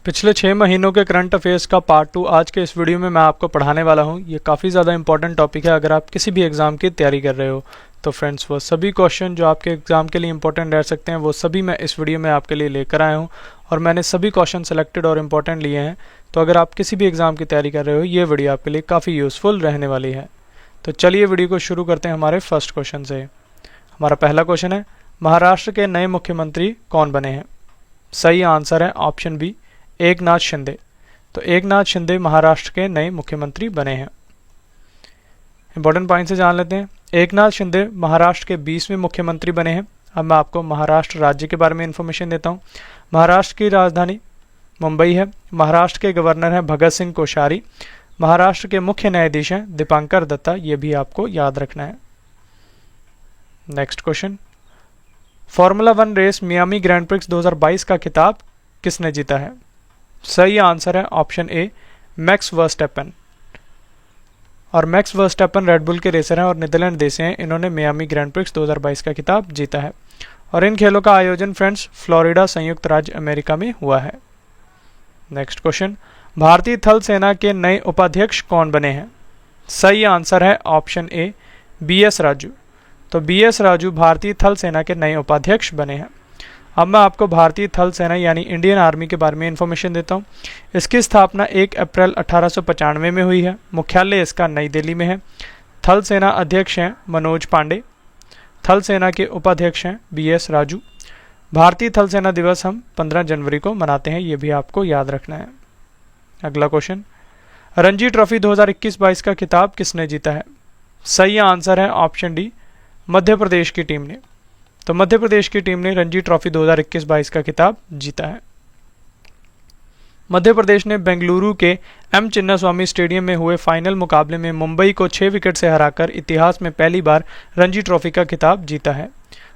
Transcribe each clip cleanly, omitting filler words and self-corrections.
पिछले 6 महीनों के करंट अफेयर्स का पार्ट 2 आज के इस वीडियो में मैं आपको पढ़ाने वाला हूं। ये काफ़ी ज़्यादा इंपॉर्टेंट टॉपिक है अगर आप किसी भी एग्ज़ाम की तैयारी कर रहे हो। तो फ्रेंड्स, वो सभी क्वेश्चन जो आपके एग्ज़ाम के लिए इंपॉर्टेंट रह सकते हैं वो सभी मैं इस वीडियो में आपके लिए लेकर आया हूँ और मैंने सभी क्वेश्चन सेलेक्टेड और इम्पॉर्टेंट लिए हैं। तो अगर आप किसी भी एग्ज़ाम की तैयारी कर रहे हो ये वीडियो आपके लिए काफ़ी यूज़फुल रहने वाली है। तो चलिए वीडियो को शुरू करते हैं हमारे फर्स्ट क्वेश्चन से। हमारा पहला क्वेश्चन है, महाराष्ट्र के नए मुख्यमंत्री कौन बने हैं? सही आंसर है ऑप्शन बी, एकनाथ शिंदे। तो एकनाथ शिंदे महाराष्ट्र के नए मुख्यमंत्री बने हैं। इंपॉर्टेंट पॉइंट से जान लेते हैं। एकनाथ शिंदे महाराष्ट्र के 20वें मुख्यमंत्री बने हैं। अब मैं आपको महाराष्ट्र राज्य के बारे में इंफॉर्मेशन देता हूँ। महाराष्ट्र की राजधानी मुंबई है। महाराष्ट्र के गवर्नर हैं भगत सिंह कोश्यारी। महाराष्ट्र के मुख्य न्यायाधीश हैं दीपांकर दत्ता। ये भी आपको याद रखना है। Next question, formula 1 race Miami grand prix 2022 का खिताब किसने जीता है? सही आंसर है ऑप्शन ए, मैक्स वर्स्टैपन। और मैक्स वर्स्टैपन रेडबुल के रेसर हैं और नीदरलैंड देश हैं। इन्होंने मियामी ग्रैंड प्रिक्स 2022 का खिताब जीता है। और इन खेलों का आयोजन फ्रेंड्स फ्लोरिडा संयुक्त राज्य अमेरिका में हुआ है। नेक्स्ट क्वेश्चन, भारतीय थल सेना के नए उपाध्यक्ष कौन बने हैं? सही आंसर है ऑप्शन ए, BS राजू। तो BS राजू भारतीय थल सेना के नए उपाध्यक्ष बने हैं। अब मैं आपको भारतीय थल सेना यानी इंडियन आर्मी के बारे में इंफॉर्मेशन देता हूँ। इसकी स्थापना 1 अप्रैल 1895 में हुई है। मुख्यालय इसका नई दिल्ली में है। थल सेना अध्यक्ष हैं मनोज पांडे। थल सेना के उपाध्यक्ष हैं BS राजू। भारतीय थल सेना दिवस हम 15 जनवरी को मनाते हैं, ये भी आपको याद रखना है। अगला क्वेश्चन, रणजी ट्रॉफी 2021-22 का खिताब किसने जीता है? सही आंसर है ऑप्शन डी, मध्य प्रदेश की टीम ने। तो मध्य प्रदेश की टीम ने रणजी ट्रॉफी 2021-22 का खिताब जीता है। मध्य प्रदेश ने बेंगलुरु के M चिन्नास्वामी स्टेडियम में हुए फाइनल मुकाबले में मुंबई को 6 विकेट से हराकर इतिहास में पहली बार रणजी ट्रॉफी का खिताब जीता है।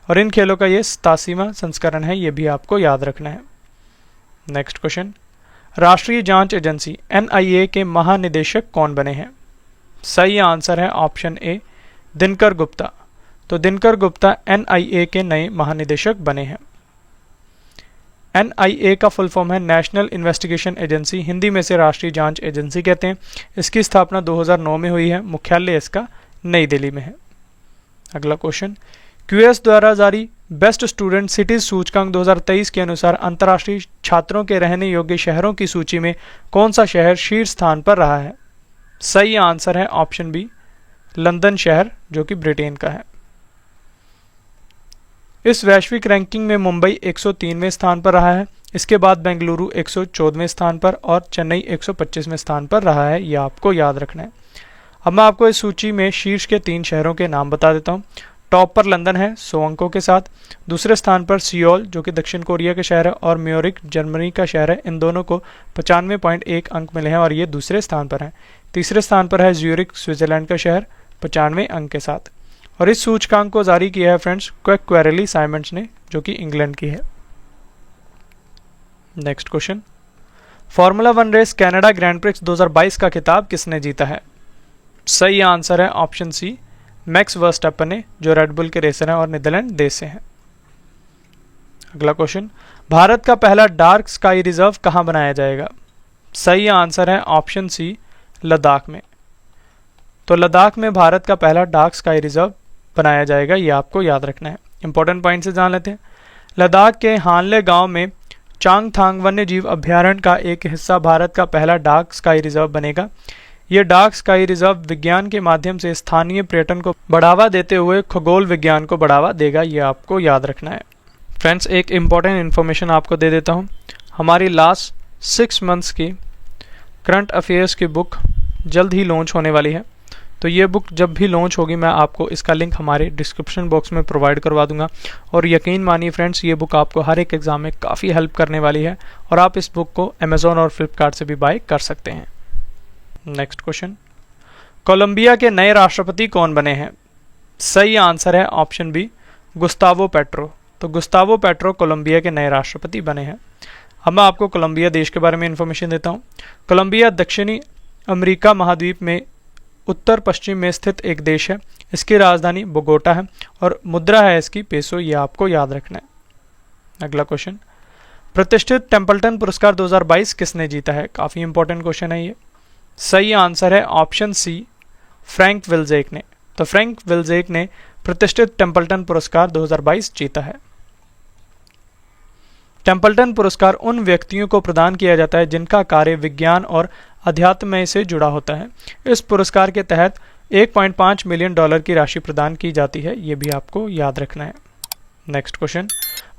और इन खेलों का ये 87वां संस्करण है, ये भी आपको याद रखना है। नेक्स्ट क्वेश्चन, राष्ट्रीय जांच एजेंसी NIA के महानिदेशक कौन बने हैं? सही आंसर है ऑप्शन ए, दिनकर गुप्ता। तो दिनकर गुप्ता NIA के नए महानिदेशक बने हैं। NIA का फुल फॉर्म है नेशनल इन्वेस्टिगेशन एजेंसी, हिंदी में से राष्ट्रीय जांच एजेंसी कहते हैं। इसकी स्थापना 2009 में हुई है। मुख्यालय इसका नई दिल्ली में है। अगला क्वेश्चन, QS द्वारा जारी बेस्ट स्टूडेंट सिटीज सूचकांक 2023 के अनुसार अंतर्राष्ट्रीय छात्रों के रहने योग्य शहरों की सूची में कौन सा शहर शीर्ष स्थान पर रहा है? सही आंसर है ऑप्शन बी, लंदन शहर, जो कि ब्रिटेन का है। इस वैश्विक रैंकिंग में मुंबई 103वें स्थान पर रहा है। इसके बाद बेंगलुरु 114वें स्थान पर और चेन्नई 125वें स्थान पर रहा है, यह आपको याद रखना है। अब मैं आपको इस सूची में शीर्ष के 3 शहरों के नाम बता देता हूँ। टॉप पर लंदन है 100 अंकों के साथ। दूसरे स्थान पर सियोल, जो कि दक्षिण कोरिया का शहर है, और म्यूरिक जर्मनी का शहर है। इन दोनों को 95.1 अंक मिले हैं और ये दूसरे स्थान पर हैं। तीसरे स्थान पर है ज्यूरिक, स्विट्जरलैंड का शहर, 95 अंक के साथ। और इस सूचकांक को जारी किया है फ्रेंड्स क्वेरेली साइमंड्स ने, जो कि इंग्लैंड की है। Next question, formula 1 race Canada grand prix 2022 का खिताब किसने जीता है? सही आंसर है ऑप्शन सी, मैक्स वर्स्टैपन ने, जो रेडबुल के रेसर हैं और नीदरलैंड देश से हैं। अगला क्वेश्चन, भारत का पहला डार्क स्काई रिजर्व कहां बनाया जाएगा? सही आंसर है ऑप्शन सी, लद्दाख में। तो लद्दाख में भारत का पहला डार्क स्काई रिजर्व बनाया जाएगा, ये आपको याद रखना है। इंपॉर्टेंट पॉइंट से जान लेते हैं। लद्दाख के हानले गांव में चांगथांग वन्यजीव अभ्यारण्य का एक हिस्सा भारत का पहला डार्क स्काई रिजर्व बनेगा। ये डार्क स्काई रिजर्व विज्ञान के माध्यम से स्थानीय पर्यटन को बढ़ावा देते हुए खगोल विज्ञान को बढ़ावा देगा, ये आपको याद रखना है। फ्रेंड्स, एक इम्पॉर्टेंट इन्फॉर्मेशन आपको दे देता हूँ। हमारी लास्ट 6 मंथ्स की करंट अफेयर्स की बुक जल्द ही लॉन्च होने वाली है। तो ये बुक जब भी लॉन्च होगी मैं आपको इसका लिंक हमारे डिस्क्रिप्शन बॉक्स में प्रोवाइड करवा दूंगा। और यकीन मानिए फ्रेंड्स, ये बुक आपको हर एक एग्जाम में काफ़ी हेल्प करने वाली है और आप इस बुक को अमेजोन और फ्लिपकार्ट से भी बाय कर सकते हैं। नेक्स्ट क्वेश्चन, कोलंबिया के नए राष्ट्रपति कौन बने हैं? सही आंसर है ऑप्शन बी, गुस्तावो पेट्रो। तो गुस्तावो पेट्रो कोलंबिया के नए राष्ट्रपति बने हैं। अब मैं आपको कोलंबिया देश के बारे में इंफॉर्मेशन देता हूँ। कोलंबिया दक्षिणी अमेरिका महाद्वीप में उत्तर पश्चिम में स्थित एक देश है। इसकी राजधानी बोगोटा है और मुद्रा है इसकी पेसो, ये आपको याद रखना है। अगला क्वेश्चन, प्रतिष्ठित टेम्पल्टन पुरस्कार 2022 किसने जीता है? काफी इंपॉर्टेंट क्वेश्चन है ये। सही आंसर है ऑप्शन सी, फ्रैंक विल्जेक ने। तो फ्रैंक विल्जेक ने प्रतिष्ठित टेम्पल्टन पुरस्कार 2022 जीता है। टेम्पल्टन पुरस्कार उन व्यक्तियों को प्रदान किया जाता है जिनका कार्य विज्ञान और अध्यात्म से जुड़ा होता है। इस पुरस्कार के तहत $1.5 मिलियन की राशि प्रदान की जाती है, ये भी आपको याद रखना है। नेक्स्ट क्वेश्चन,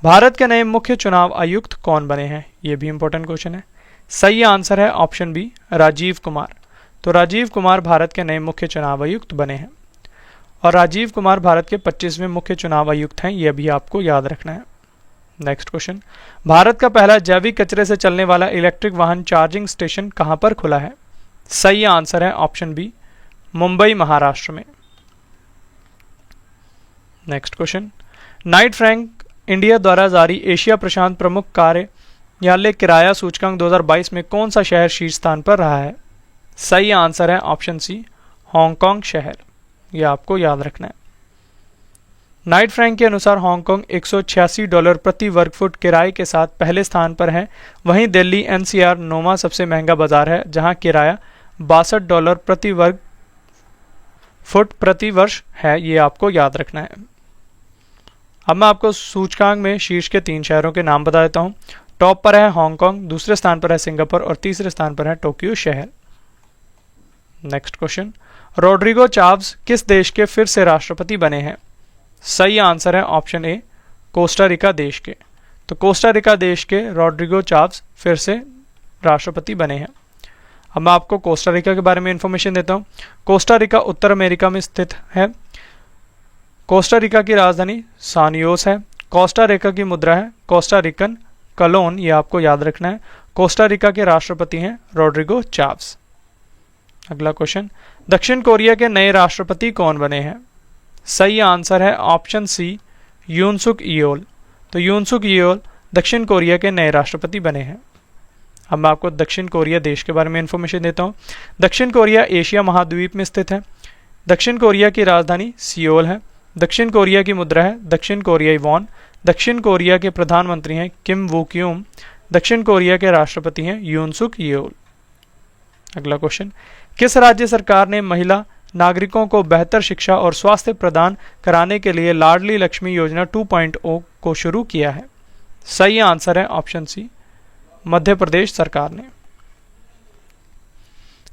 भारत के नए मुख्य चुनाव आयुक्त कौन बने हैं? ये भी इंपॉर्टेंट क्वेश्चन है। सही आंसर है ऑप्शन बी, राजीव कुमार। तो राजीव कुमार भारत के नए मुख्य चुनाव आयुक्त बने हैं और राजीव कुमार भारत के 25वें मुख्य चुनाव आयुक्त हैं, यह भी आपको याद रखना है। नेक्स्ट क्वेश्चन, भारत का पहला जैविक कचरे से चलने वाला इलेक्ट्रिक वाहन चार्जिंग स्टेशन कहां पर खुला है? सही आंसर है ऑप्शन बी, मुंबई महाराष्ट्र में। Next question, Knight Frank India द्वारा जारी एशिया प्रशांत प्रमुख कार्यालय किराया सूचकांक 2022 में कौन सा शहर शीर्ष स्थान पर रहा है? सही आंसर है ऑप्शन सी, हांगकांग शहर। यह आपको याद रखना है। नाइट फ्रैंक के अनुसार हांगकांग $186 प्रति वर्ग फुट किराए के साथ पहले स्थान पर है। वहीं दिल्ली एनसीआर 9वां सबसे महंगा बाजार है, जहां किराया $62 प्रति वर्ग फुट प्रति वर्ष है। ये आपको याद रखना है। अब मैं आपको सूचकांक में शीर्ष के 3 शहरों के नाम बता देता हूं। टॉप पर है हांगकांग, दूसरे स्थान पर है सिंगापुर और तीसरे स्थान पर है टोक्यो शहर। नेक्स्ट क्वेश्चन, रोड्रिगो चाव्स किस देश के फिर से राष्ट्रपति बने हैं? सही आंसर है ऑप्शन ए, कोस्टा रिका देश के। तो कोस्टा रिका देश के रोड्रिगो चाव्स फिर से राष्ट्रपति बने हैं। अब मैं आपको कोस्टा रिका के बारे में इंफॉर्मेशन देता हूं। कोस्टा रिका उत्तर अमेरिका में स्थित है। कोस्टा रिका की राजधानी सानियोस है। कोस्टा रिका की मुद्रा है कोस्टा रिकन कलोन, ये आपको याद रखना है। कोस्टा रिका के राष्ट्रपति हैं रोड्रिगो चाव्स। अगला क्वेश्चन, दक्षिण कोरिया के नए राष्ट्रपति कौन बने हैं? सही आंसर है ऑप्शन सी, यून सुक येओल। तो यून सुक येओल दक्षिण कोरिया के नए राष्ट्रपति बने हैं। अब मैं आपको दक्षिण कोरिया देश के बारे में इंफॉर्मेशन देता हूं। दक्षिण कोरिया एशिया महाद्वीप में स्थित है। दक्षिण कोरिया की राजधानी सियोल है। दक्षिण कोरिया की मुद्रा है दक्षिण कोरियाई वॉन। दक्षिण कोरिया के प्रधानमंत्री हैं किम वू क्यूम। दक्षिण कोरिया के राष्ट्रपति हैं यून सुक येओल। अगला क्वेश्चन, किस राज्य सरकार ने महिला नागरिकों को बेहतर शिक्षा और स्वास्थ्य प्रदान कराने के लिए लाडली लक्ष्मी योजना 2.0 को शुरू किया है? सही आंसर है ऑप्शन सी, मध्य प्रदेश सरकार ने।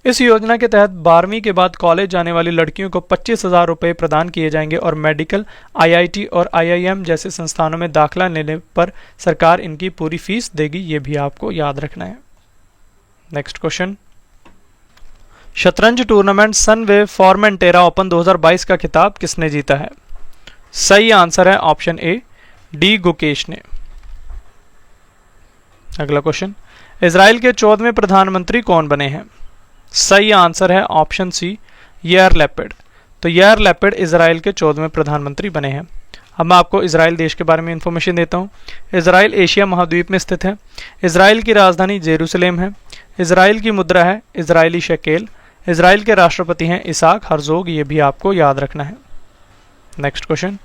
इस योजना के तहत 12वीं के बाद कॉलेज जाने वाली लड़कियों को 25,000 रुपये प्रदान किए जाएंगे और मेडिकल, आईआईटी और आईआईएम जैसे संस्थानों में दाखिला लेने पर सरकार इनकी पूरी फीस देगी, ये भी आपको याद रखना है। नेक्स्ट क्वेश्चन, शतरंज टूर्नामेंट सनवे फॉर्मेंटेरा ओपन 2022 का खिताब किसने जीता है? सही आंसर है ऑप्शन ए, डी गुकेश ने। अगला क्वेश्चन, इजराइल के 14वें प्रधानमंत्री कौन बने हैं? सही आंसर है ऑप्शन सी, यार लैपिड। तो यार लैपिड इजराइल के 14वें प्रधानमंत्री बने हैं। अब मैं आपको इजराइल देश के बारे में इंफॉर्मेशन देता हूँ। इजराइल एशिया महाद्वीप में स्थित है। इजराइल की राजधानी जेरूसलेम है। इजराइल की मुद्रा है इजरायली शेकेल। इजराइल के राष्ट्रपति हैं इसाक हर्जोग, ये भी आपको याद रखना है। नेक्स्ट क्वेश्चन,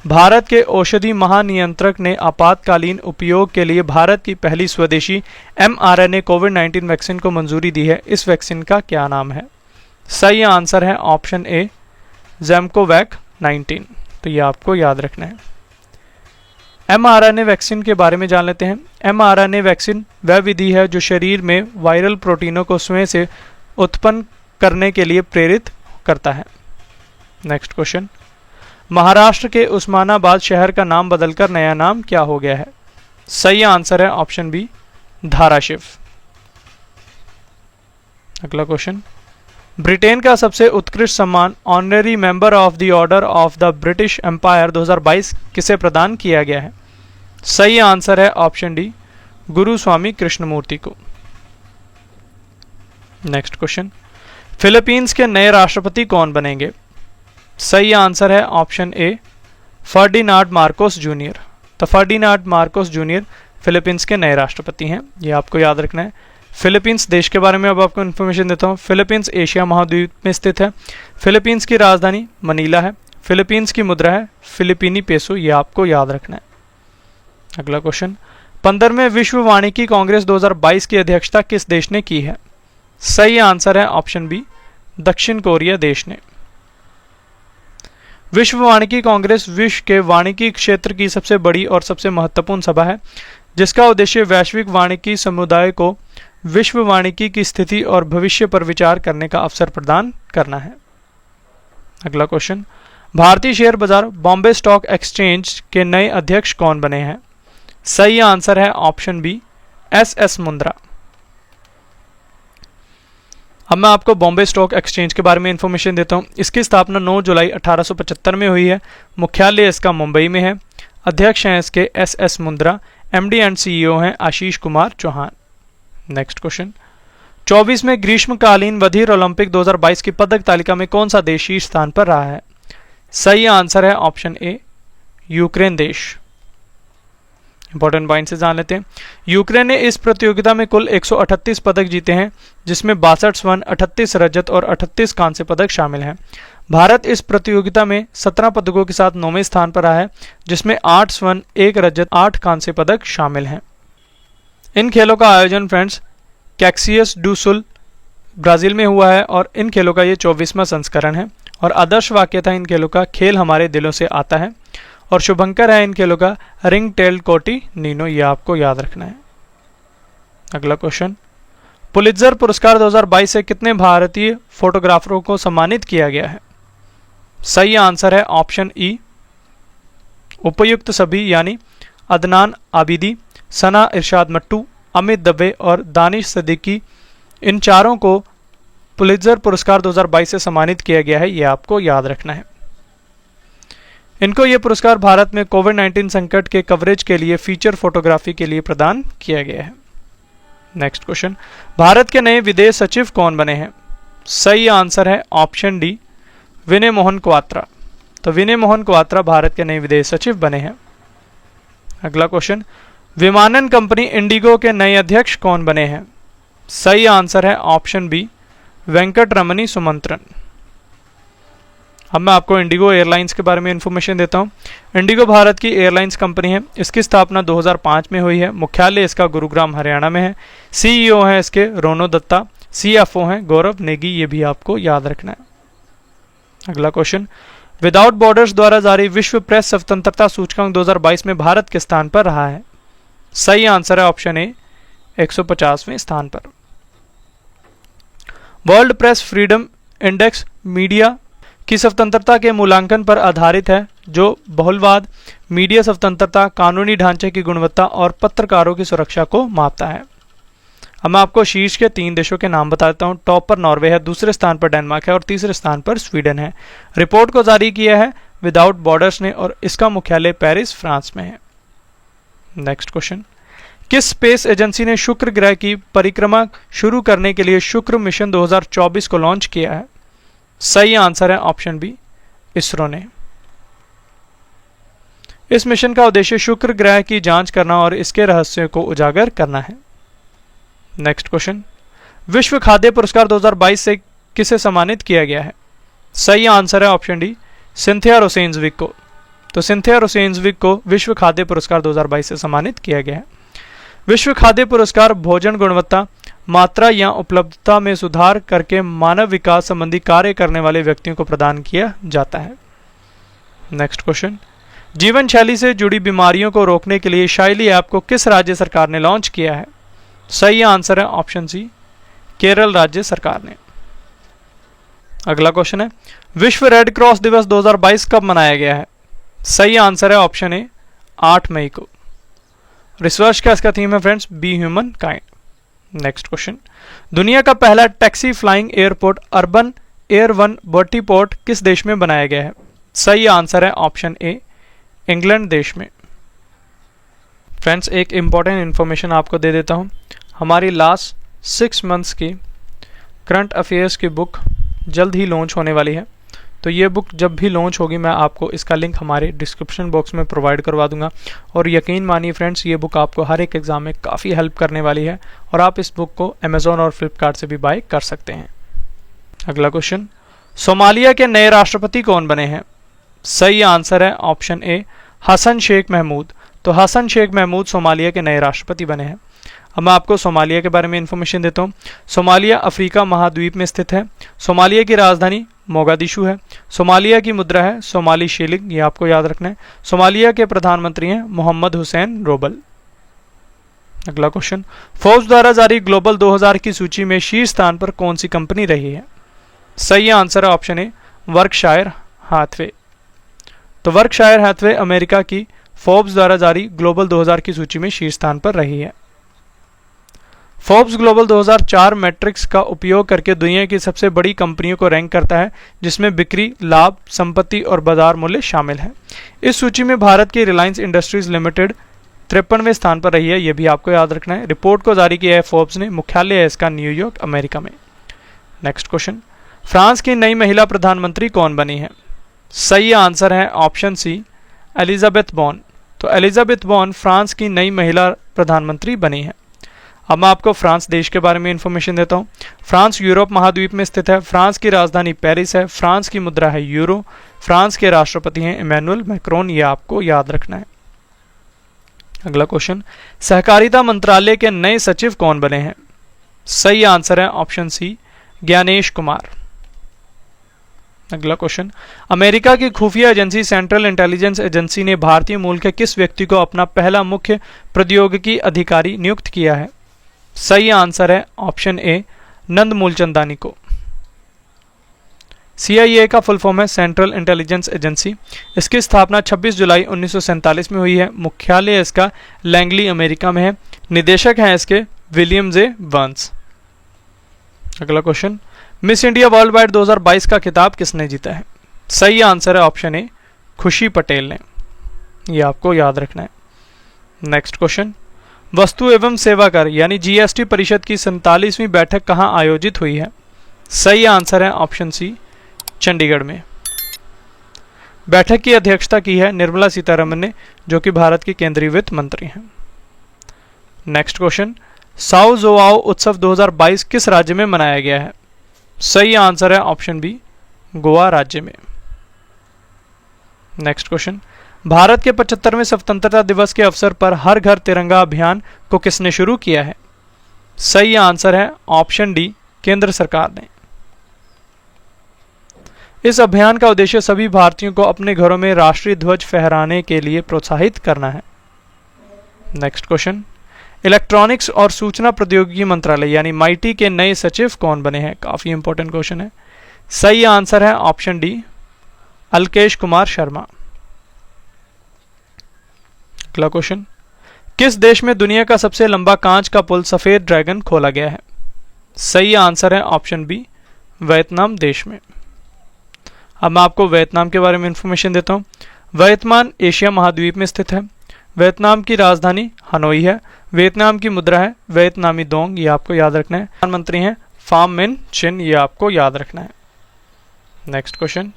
भारत के औषधि महानियंत्रक ने आपातकालीन उपयोग के लिए भारत की पहली स्वदेशी mRNA कोविड-19 वैक्सीन को मंजूरी दी है। इस वैक्सीन का क्या नाम है? सही आंसर है ऑप्शन ए, ज़ैमकोवैक 19। तो ये आपको याद रखना है। mRNA वैक्सीन के बारे में जान लेते हैं। mRNA वैक्सीन वह विधि है जो शरीर में वायरल प्रोटीनों को स्वयं से उत्पन्न करने के लिए प्रेरित करता है। नेक्स्ट क्वेश्चन, महाराष्ट्र के उस्मानाबाद शहर का नाम बदलकर नया नाम क्या हो गया है? सही आंसर है ऑप्शन बी, धाराशिव। अगला क्वेश्चन, ब्रिटेन का सबसे उत्कृष्ट सम्मान honorary member of the Order of the British Empire 2022 किसे प्रदान किया गया है? सही आंसर है ऑप्शन डी, गुरु स्वामी कृष्णमूर्ति को। नेक्स्ट क्वेश्चन, फिलीपींस के नए राष्ट्रपति कौन बनेंगे? सही आंसर है ऑप्शन ए, फर्डिनांड मार्कोस जूनियर। तो फर्डिनांड मार्कोस जूनियर फिलीपींस के नए राष्ट्रपति हैं, ये आपको याद रखना है। फिलीपींस देश के बारे में अब आपको इन्फॉर्मेशन देता हूँ। फिलीपींस एशिया महाद्वीप में स्थित है। फिलीपींस की राजधानी मनीला है। फिलीपींस की मुद्रा है फिलिपीनी पेसो, ये आपको याद रखना है। अगला क्वेश्चन, 15वें विश्व वानिकी कांग्रेस 2022 की अध्यक्षता किस देश ने की है? सही आंसर है ऑप्शन बी, दक्षिण कोरिया देश ने। विश्व वानिकी कांग्रेस विश्व के वानिकी क्षेत्र की सबसे बड़ी और सबसे महत्वपूर्ण सभा है, जिसका उद्देश्य वैश्विक वानिकी समुदाय को विश्व वानिकी की स्थिति और भविष्य पर विचार करने का अवसर प्रदान करना है। अगला क्वेश्चन, भारतीय शेयर बाजार बॉम्बे स्टॉक एक्सचेंज के नए अध्यक्ष कौन बने हैं? सही आंसर है ऑप्शन बी, एस मुंद्रा। अब मैं आपको बॉम्बे स्टॉक एक्सचेंज के बारे में इंफॉर्मेशन देता हूं। इसकी स्थापना 9 जुलाई 1875 में हुई है। मुख्यालय इसका मुंबई में है। अध्यक्ष हैं इसके S Mundra. MD and CEO हैं आशीष कुमार चौहान। नेक्स्ट क्वेश्चन, 24वें ग्रीष्मकालीन बधिर ओलंपिक 2022 की पदक तालिका में कौन सा देश शीर्ष स्थान पर रहा है? सही आंसर है ऑप्शन ए, यूक्रेन देश। इंपॉर्टेंट पॉइंट से जान लेते हैं। यूक्रेन ने इस प्रतियोगिता में कुल 138 पदक जीते हैं, जिसमें 62 स्वर्ण, 38 रजत और 38 कांस्य पदक शामिल हैं। भारत इस प्रतियोगिता में 17 पदकों के साथ 9वें स्थान पर रहा है, जिसमें 8 स्वर्ण, 1 रजत, 8 कांस्य पदक शामिल हैं। इन खेलों का आयोजन फ्रेंड्स कैक्सियस डू सुल ब्राजील में हुआ है और इन खेलों का ये 24वां संस्करण है। और आदर्श वाक्य था इन खेलों का, खेल हमारे दिलों से आता है। और शुभंकर है इन खेलों का, रिंग टेल कोटी नीनो। ये आपको याद रखना है। अगला क्वेश्चन, पुलित्जर पुरस्कार 2022 से कितने भारतीय फोटोग्राफरों को सम्मानित किया गया है? सही आंसर है ऑप्शन ई, उपयुक्त सभी, यानी अदनान आबिदी, सना इरशाद मट्टू, अमित दवे और दानिश सिद्दीकी। इन चारों को पुलित्जर पुरस्कार 2022 से सम्मानित किया गया है। यह आपको याद रखना है। इनको यह पुरस्कार भारत में कोविड-19 संकट के कवरेज के लिए फीचर फोटोग्राफी के लिए प्रदान किया गया है। नेक्स्ट क्वेश्चन, भारत के नए विदेश सचिव कौन बने हैं? सही आंसर है ऑप्शन डी, विनय मोहन क्वात्रा। तो विनय मोहन क्वात्रा भारत के नए विदेश सचिव बने हैं। अगला क्वेश्चन, विमानन कंपनी इंडिगो के नए अध्यक्ष कौन बने हैं? सही आंसर है ऑप्शन बी, वेंकट रमनी सुमंत्रन। अब मैं आपको इंडिगो एयरलाइंस के बारे में इंफॉर्मेशन देता हूं। इंडिगो भारत की एयरलाइंस कंपनी है। इसकी स्थापना 2005 में हुई है। मुख्यालय इसका गुरुग्राम हरियाणा में है। सीईओ हैं इसके रोनो दत्ता। सीएफओ हैं गौरव नेगी। ये भी आपको याद रखना है। अगला क्वेश्चन, विदाउट बॉर्डर्स द्वारा जारी विश्व प्रेस स्वतंत्रता सूचकांक 2022 में भारत के स्थान पर रहा है? सही आंसर है ऑप्शन ए, 150वें स्थान पर। World press freedom index media की स्वतंत्रता के मूल्यांकन पर आधारित है, जो बहुलवाद, मीडिया स्वतंत्रता, कानूनी ढांचे की गुणवत्ता और पत्रकारों की सुरक्षा को मापता है। अब मैं आपको शीर्ष के 3 देशों के नाम बता देता हूं। टॉप पर नॉर्वे है, दूसरे स्थान पर डेनमार्क है और तीसरे स्थान पर स्वीडन है। रिपोर्ट को जारी किया है विदाउट बॉर्डर्स ने और इसका मुख्यालय पेरिस, फ्रांस में है। नेक्स्ट क्वेश्चन, किस स्पेस एजेंसी ने शुक्र ग्रह की परिक्रमा शुरू करने के लिए शुक्र मिशन 2024 को लॉन्च किया है? सही आंसर है ऑप्शन बी, इसरो ने। इस मिशन का उद्देश्य शुक्र ग्रह की जांच करना और इसके रहस्यों को उजागर करना है। नेक्स्ट क्वेश्चन, विश्व खाद्य पुरस्कार 2022 से किसे सम्मानित किया गया है? सही आंसर है ऑप्शन डी, सिंथिया रोसेंजविक को। तो सिंथिया रोसेंजविक को विश्व खाद्य पुरस्कार 2022 से सम्मानित किया गया है। विश्व खाद्य पुरस्कार भोजन गुणवत्ता, मात्रा या उपलब्धता में सुधार करके मानव विकास संबंधी कार्य करने वाले व्यक्तियों को प्रदान किया जाता है। नेक्स्ट क्वेश्चन, जीवन शैली से जुड़ी बीमारियों को रोकने के लिए शाइली ऐप को किस राज्य सरकार ने लॉन्च किया है? सही आंसर है ऑप्शन सी, केरल राज्य सरकार ने। अगला क्वेश्चन है, विश्व रेड क्रॉस दिवस 2022 कब मनाया गया है? सही आंसर है ऑप्शन ए, 8 मई को। रिसर्च का इसका थीम है friends, be humankind. Next question, दुनिया का पहला taxi flying airport urban air one vertiport किस देश में बनाया गया है? सही आंसर है ऑप्शन ए, इंग्लैंड देश में। फ्रेंड्स, एक इंपॉर्टेंट इन्फॉर्मेशन आपको दे देता हूं। हमारी लास्ट 6 मंथ्स की करंट अफेयर्स की बुक जल्द ही लॉन्च होने वाली है। तो ये बुक जब भी लॉन्च होगी मैं आपको इसका लिंक हमारे डिस्क्रिप्शन बॉक्स में प्रोवाइड करवा दूंगा। और यकीन मानिए फ्रेंड्स, ये बुक आपको हर एक एग्जाम में काफ़ी हेल्प करने वाली है और आप इस बुक को अमेजोन और फ्लिपकार्ट से भी बाय कर सकते हैं। अगला क्वेश्चन, सोमालिया के नए राष्ट्रपति कौन बने हैं? सही आंसर है ऑप्शन ए, हसन शेख महमूद। तो हसन शेख महमूद सोमालिया के नए राष्ट्रपति बने हैं। अब मैं आपको सोमालिया के बारे में इंफॉर्मेशन देता हूँ। सोमालिया अफ्रीका महाद्वीप में स्थित है। सोमालिया की राजधानी मोगादिशु है। सोमालिया की मुद्रा है सोमाली शिलिंग, ये आपको याद रखना है। सोमालिया के प्रधानमंत्री हैं मोहम्मद हुसैन रोबल। अगला क्वेश्चन, फोर्ब्स द्वारा जारी ग्लोबल 2000 की सूची में शीर्ष स्थान पर कौन सी कंपनी रही है? सही आंसर है ऑप्शन ए, वर्कशायर हाथवे। तो वर्कशायर हाथवे अमेरिका की फोर्ब्स द्वारा जारी ग्लोबल 2000 की सूची में शीर्ष स्थान पर रही है। फोर्ब्स ग्लोबल 2004 मैट्रिक्स का उपयोग करके दुनिया की सबसे बड़ी कंपनियों को रैंक करता है, जिसमें बिक्री, लाभ, संपत्ति और बाजार मूल्य शामिल है। इस सूची में भारत की रिलायंस इंडस्ट्रीज लिमिटेड 53वें स्थान पर रही है, यह भी आपको याद रखना है। रिपोर्ट को जारी किया है फोर्ब्स ने, मुख्यालय है इसका न्यूयॉर्क अमेरिका में। नेक्स्ट क्वेश्चन, फ्रांस की नई महिला प्रधानमंत्री कौन बनी है? सही आंसर है ऑप्शन सी, एलिजाबेथ बॉर्न। तो एलिजाबेथ बॉर्न फ्रांस की नई महिला प्रधानमंत्री बनी है। अब मैं आपको फ्रांस देश के बारे में इंफॉर्मेशन देता हूँ। फ्रांस यूरोप महाद्वीप में स्थित है। फ्रांस की राजधानी पेरिस है। फ्रांस की मुद्रा है यूरो। फ्रांस के राष्ट्रपति हैं इमैनुअल मैक्रोन, ये आपको याद रखना है। अगला क्वेश्चन, सहकारिता मंत्रालय के नए सचिव कौन बने हैं? सही आंसर है ऑप्शन सी, ज्ञानेश कुमार। अगला क्वेश्चन, अमेरिका की खुफिया एजेंसी सेंट्रल इंटेलिजेंस एजेंसी ने भारतीय मूल के किस व्यक्ति को अपना पहला मुख्य प्रौद्योगिकी अधिकारी नियुक्त किया है? सही आंसर है ऑप्शन ए, नंद मूलचंदानी को। CIA का फुल फॉर्म है सेंट्रल इंटेलिजेंस एजेंसी। इसकी स्थापना 26 जुलाई 1947 में हुई है। मुख्यालय इसका लैंगली अमेरिका में है। निदेशक हैं इसके विलियम जे बर्न्स। अगला question, miss India world wide 2022 का खिताब किसने जीता है? सही आंसर है ऑप्शन ए, खुशी पटेल ने, ये आपको याद रखना है। नेक्स्ट क्वेश्चन, वस्तु एवं सेवा कर यानी GST परिषद की 47वीं बैठक कहां आयोजित हुई है? सही आंसर है ऑप्शन सी, चंडीगढ़ में। बैठक की अध्यक्षता की है निर्मला सीतारमन ने, जो कि भारत की केंद्रीय वित्त मंत्री हैं। नेक्स्ट क्वेश्चन, साओ जोआओ उत्सव 2022 किस राज्य में मनाया गया है? सही आंसर है ऑप्शन बी, गोवा राज्य में। नेक्स्ट क्वेश्चन, भारत के 75वें स्वतंत्रता दिवस के अवसर पर हर घर तिरंगा अभियान को किसने शुरू किया है? सही आंसर है ऑप्शन डी, केंद्र सरकार ने। इस अभियान का उद्देश्य सभी भारतीयों को अपने घरों में राष्ट्रीय ध्वज फहराने के लिए प्रोत्साहित करना है। नेक्स्ट क्वेश्चन, इलेक्ट्रॉनिक्स और सूचना प्रौद्योगिकी मंत्रालय यानी माइटी के नए सचिव कौन बने हैं? काफी इंपॉर्टेंट क्वेश्चन है। सही आंसर है ऑप्शन डी, अलकेश कुमार शर्मा। अगला क्वेश्चन, किस देश में दुनिया का सबसे लंबा कांच का पुल सफेद ड्रैगन खोला गया है? सही आंसर है ऑप्शन बी, वियतनाम देश में। अब मैं आपको वियतनाम के बारे में इंफॉर्मेशन देता हूँ। वियतनाम एशिया महाद्वीप में स्थित है। वियतनाम की राजधानी हनोई है। वियतनाम की मुद्रा है वियतनामी दोंग, ये आपको याद रखना है। प्रधानमंत्री हैं फाम मिन चिन, ये आपको याद रखना है। नेक्स्ट क्वेश्चन,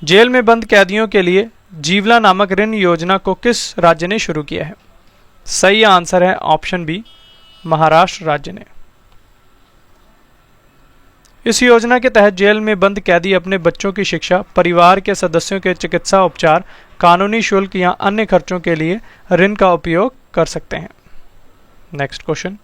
जेल में बंद कैदियों के लिए जीवला नामक ऋण योजना को किस राज्य ने शुरू किया है? सही आंसर है ऑप्शन बी, महाराष्ट्र राज्य ने। इस योजना के तहत जेल में बंद कैदी अपने बच्चों की शिक्षा, परिवार के सदस्यों के चिकित्सा उपचार, कानूनी शुल्क या अन्य खर्चों के लिए ऋण का उपयोग कर सकते हैं। नेक्स्ट क्वेश्चन,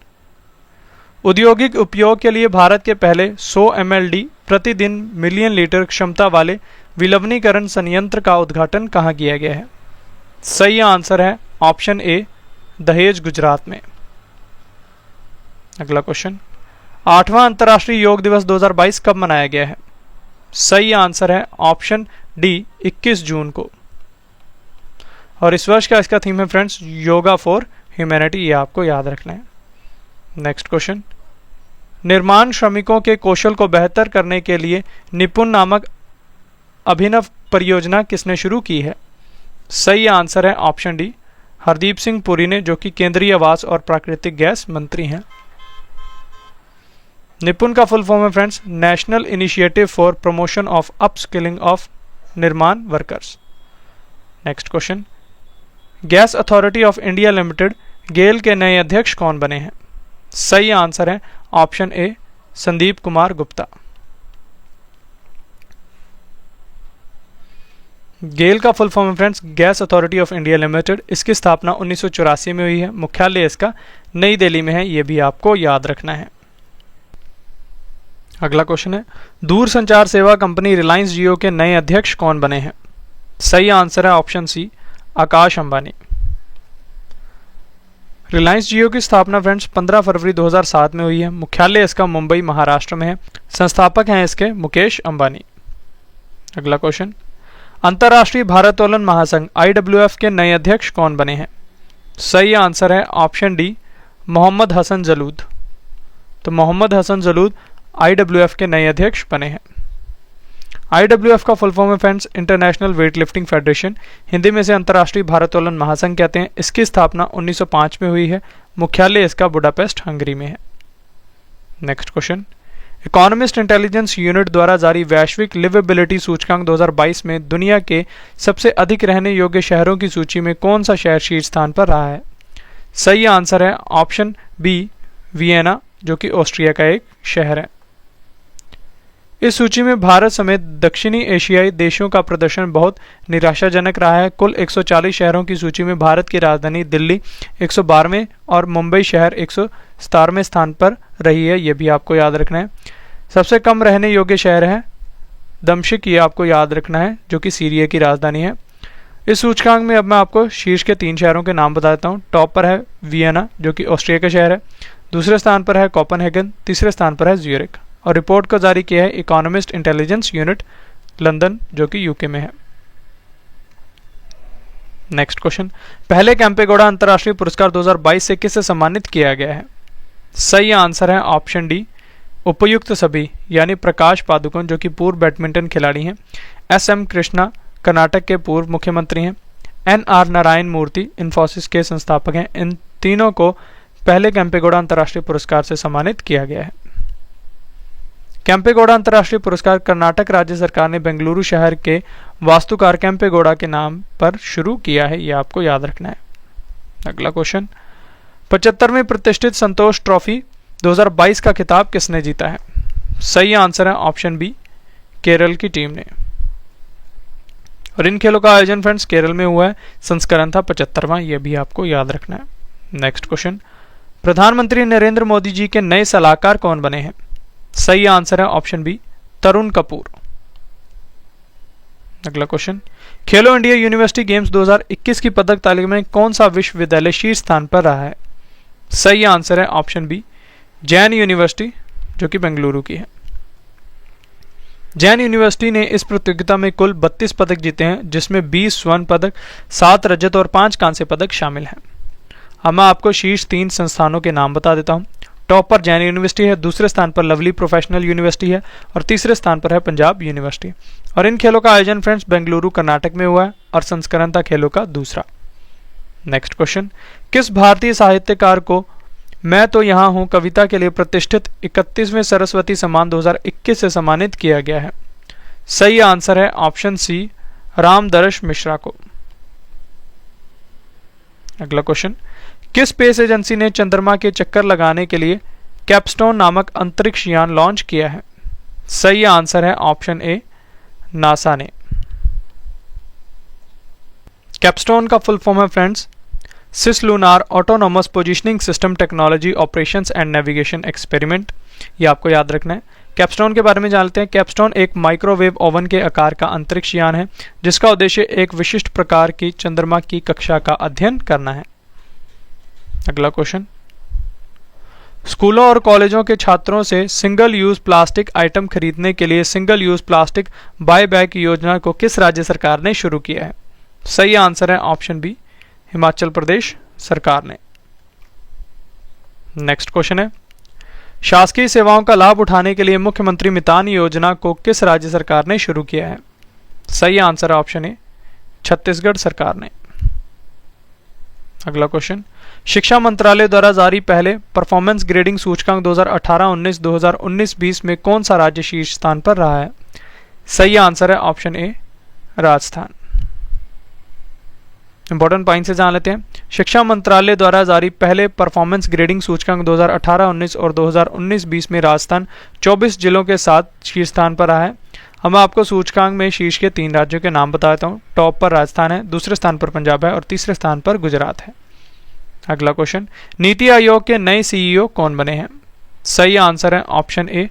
औद्योगिक उपयोग के लिए भारत के पहले 100 mld प्रतिदिन मिलियन लीटर क्षमता वाले विलवनीकरण संयंत्र का उद्घाटन कहाँ किया गया है? सही आंसर है ऑप्शन ए, दहेज गुजरात में। अगला क्वेश्चन, 8वां अंतर्राष्ट्रीय योग दिवस 2022 कब मनाया गया है? सही आंसर है ऑप्शन डी, 21 जून को। और इस वर्ष का इसका थीम है फ्रेंड्स, योगा फॉर ह्यूमैनिटी, ये आपको याद रखना है। नेक्स्ट क्वेश्चन, निर्माण श्रमिकों के कौशल को बेहतर करने के लिए निपुण नामक अभिनव परियोजना किसने शुरू की है? सही आंसर है ऑप्शन डी, हरदीप सिंह पुरी ने, जो कि केंद्रीय आवास और प्राकृतिक गैस मंत्री हैं। निपुण का फुल फॉर्म है friends, National Initiative for Promotion of Upskilling of Nirman Workers. Next question, Gas Authority of India Limited GAIL के नए अध्यक्ष कौन बने हैं? सही आंसर है ऑप्शन ए, संदीप कुमार गुप्ता। गेल का फुल फॉर्म है friends Gas Authority of India Limited. इसकी स्थापना 1984 में हुई है। मुख्यालय इसका नई दिल्ली में है, ये भी आपको याद रखना है। अगला क्वेश्चन है, दूरसंचार सेवा कंपनी रिलायंस जियो के नए अध्यक्ष कौन बने हैं? सही आंसर है ऑप्शन सी, आकाश अंबानी। रिलायंस जियो की स्थापना फ्रेंड्स 15 फरवरी 2007 में हुई है। मुख्यालय इसका मुंबई महाराष्ट्र में है। संस्थापक हैं इसके मुकेश अंबानी। अगला क्वेश्चन, अंतर्राष्ट्रीय भारोत्तोलन महासंघ IWF के नए अध्यक्ष कौन बने हैं? सही आंसर है ऑप्शन डी, मोहम्मद हसन जलूद। तो मोहम्मद हसन जलूद IWF के नए अध्यक्ष बने हैं। IWF का फुल फॉर्म है friends international weight lifting federation, Hindi में से अंतर्राष्ट्रीय भारोत्तोलन महासंघ कहते हैं। इसकी स्थापना 1905 में हुई है। मुख्यालय इसका बुडापेस्ट हंगरी में है। Next question, economist intelligence unit द्वारा जारी वैश्विक लिवेबिलिटी सूचकांक 2022 में दुनिया के सबसे अधिक रहने योग्य शहरों की सूची में कौन सा शहर शीर्ष स्थान पर रहा है? सही आंसर है ऑप्शन बी, वियना, जो कि ऑस्ट्रिया का एक शहर है। इस सूची में भारत समेत दक्षिणी एशियाई देशों का प्रदर्शन बहुत निराशाजनक रहा है। कुल 140 शहरों की सूची में भारत की राजधानी दिल्ली 112वें और मुंबई शहर 117वें स्थान पर रही है, यह भी आपको याद रखना है। सबसे कम रहने योग्य शहर है दमश्क, ये आपको याद रखना है, जो कि सीरिया की राजधानी है। इस सूचकांक में अब मैं आपको शीर्ष के 3 शहरों के नाम बता देता हूँ। टॉप पर है वियना, जो कि ऑस्ट्रिया का शहर है। दूसरे स्थान पर है कोपेनहेगन। तीसरे स्थान पर है ज्यूरिख। और रिपोर्ट को जारी किया है इकोनॉमिस्ट इंटेलिजेंस यूनिट लंदन, जो कि यूके में है। नेक्स्ट क्वेश्चन, पहले कैंपेगौड़ा अंतर्राष्ट्रीय पुरस्कार 2022 से किसे सम्मानित किया गया है? सही आंसर है ऑप्शन डी, उपयुक्त सभी, यानी प्रकाश पादुकोण, जो कि पूर्व बैडमिंटन खिलाड़ी हैं। SM कृष्णा कर्नाटक के पूर्व मुख्यमंत्री हैं। NR नारायण मूर्ति इन्फोसिस के संस्थापक हैं। इन तीनों को पहले कैंपेगौड़ा अंतर्राष्ट्रीय पुरस्कार से सम्मानित किया गया है। कैंपेगौड़ा अंतर्राष्ट्रीय पुरस्कार कर्नाटक राज्य सरकार ने बेंगलुरु शहर के वास्तुकार कैंपेगौड़ा के नाम पर शुरू किया है, यह आपको याद रखना है। अगला क्वेश्चन, 75वें प्रतिष्ठित संतोष ट्रॉफी 2022 का खिताब किसने जीता है? सही आंसर है ऑप्शन बी, केरल की टीम ने। और इन खेलों का आयोजन फ्रेंड्स केरल में हुआ है। संस्करण था 75वां, यह भी आपको याद रखना है। नेक्स्ट क्वेश्चन, प्रधानमंत्री नरेंद्र मोदी जी के नए सलाहकार कौन बने हैं? सही आंसर है ऑप्शन बी, तरुण कपूर। अगला क्वेश्चन, खेलो इंडिया यूनिवर्सिटी गेम्स 2021 की पदक तालिका में कौन सा विश्वविद्यालय शीर्ष स्थान पर रहा है? सही आंसर है ऑप्शन बी, जैन यूनिवर्सिटी, जो कि बेंगलुरु की है। जैन यूनिवर्सिटी ने इस प्रतियोगिता में कुल 32 पदक जीते हैं, जिसमें 20 स्वर्ण पदक, 7 रजत और 5 कांस्य पदक शामिल हैं। अब मैं आपको शीर्ष 3 संस्थानों के नाम बता देता हूं। टॉप पर जैन यूनिवर्सिटी है, दूसरे स्थान पर लवली प्रोफेशनल यूनिवर्सिटी है और तीसरे स्थान पर है पंजाब यूनिवर्सिटी। और इन खेलों का आयोजन फ्रेंड्स बेंगलुरु कर्नाटक में हुआ है और संस्करण था खेलों का दूसरा। नेक्स्ट क्वेश्चन, किस भारतीय साहित्यकार को मैं तो यहाँ हूँ कविता के लिए प्रतिष्ठित 31वें सरस्वती सम्मान 2021 से सम्मानित किया गया है? सही आंसर है ऑप्शन सी, रामदर्श मिश्रा को। अगला क्वेश्चन, किस स्पेस एजेंसी ने चंद्रमा के चक्कर लगाने के लिए कैपस्टोन नामक अंतरिक्ष यान लॉन्च किया है? सही आंसर है ऑप्शन ए, नासा ने। कैपस्टोन का फुल फॉर्म है friends Cislunar Autonomous Positioning System Technology Operations and Navigation Experiment, ये आपको याद रखना है। कैपस्टोन के बारे में जानते हैं। कैपस्टोन एक माइक्रोवेव ओवन के आकार का अंतरिक्ष यान है, जिसका उद्देश्य एक विशिष्ट प्रकार की चंद्रमा की कक्षा का अध्ययन करना है। अगला क्वेश्चन, स्कूलों और कॉलेजों के छात्रों से सिंगल यूज प्लास्टिक आइटम खरीदने के लिए single use plastic buy back योजना को किस राज्य सरकार ने शुरू किया है? सही आंसर है ऑप्शन बी, हिमाचल प्रदेश सरकार ने। नेक्स्ट क्वेश्चन है, शासकीय सेवाओं का लाभ उठाने के लिए मुख्यमंत्री मितान योजना को किस राज्य सरकार ने शुरू किया है? सही आंसर है ऑप्शन ए, छत्तीसगढ़ सरकार ने। अगला क्वेश्चन, शिक्षा मंत्रालय द्वारा जारी पहले परफॉर्मेंस ग्रेडिंग सूचकांक 2018-19 2019-20 में कौन सा राज्य शीर्ष स्थान पर रहा है? सही आंसर है ऑप्शन ए, राजस्थान। इंपॉर्टेंट पॉइंट से जान लेते हैं। शिक्षा मंत्रालय द्वारा जारी पहले परफॉर्मेंस ग्रेडिंग सूचकांक 2018-19 और 2019-20 में राजस्थान 24 जिलों के साथ शीर्ष स्थान पर रहा है। अब मैं आपको सूचकांक में शीर्ष के 3 राज्यों के नाम बताता हूँ। टॉप पर राजस्थान है, दूसरे स्थान पर पंजाब है और तीसरे स्थान पर गुजरात है। अगला क्वेश्चन, नीति आयोग के नए सीईओ कौन बने हैं? सही आंसर है ऑप्शन ए,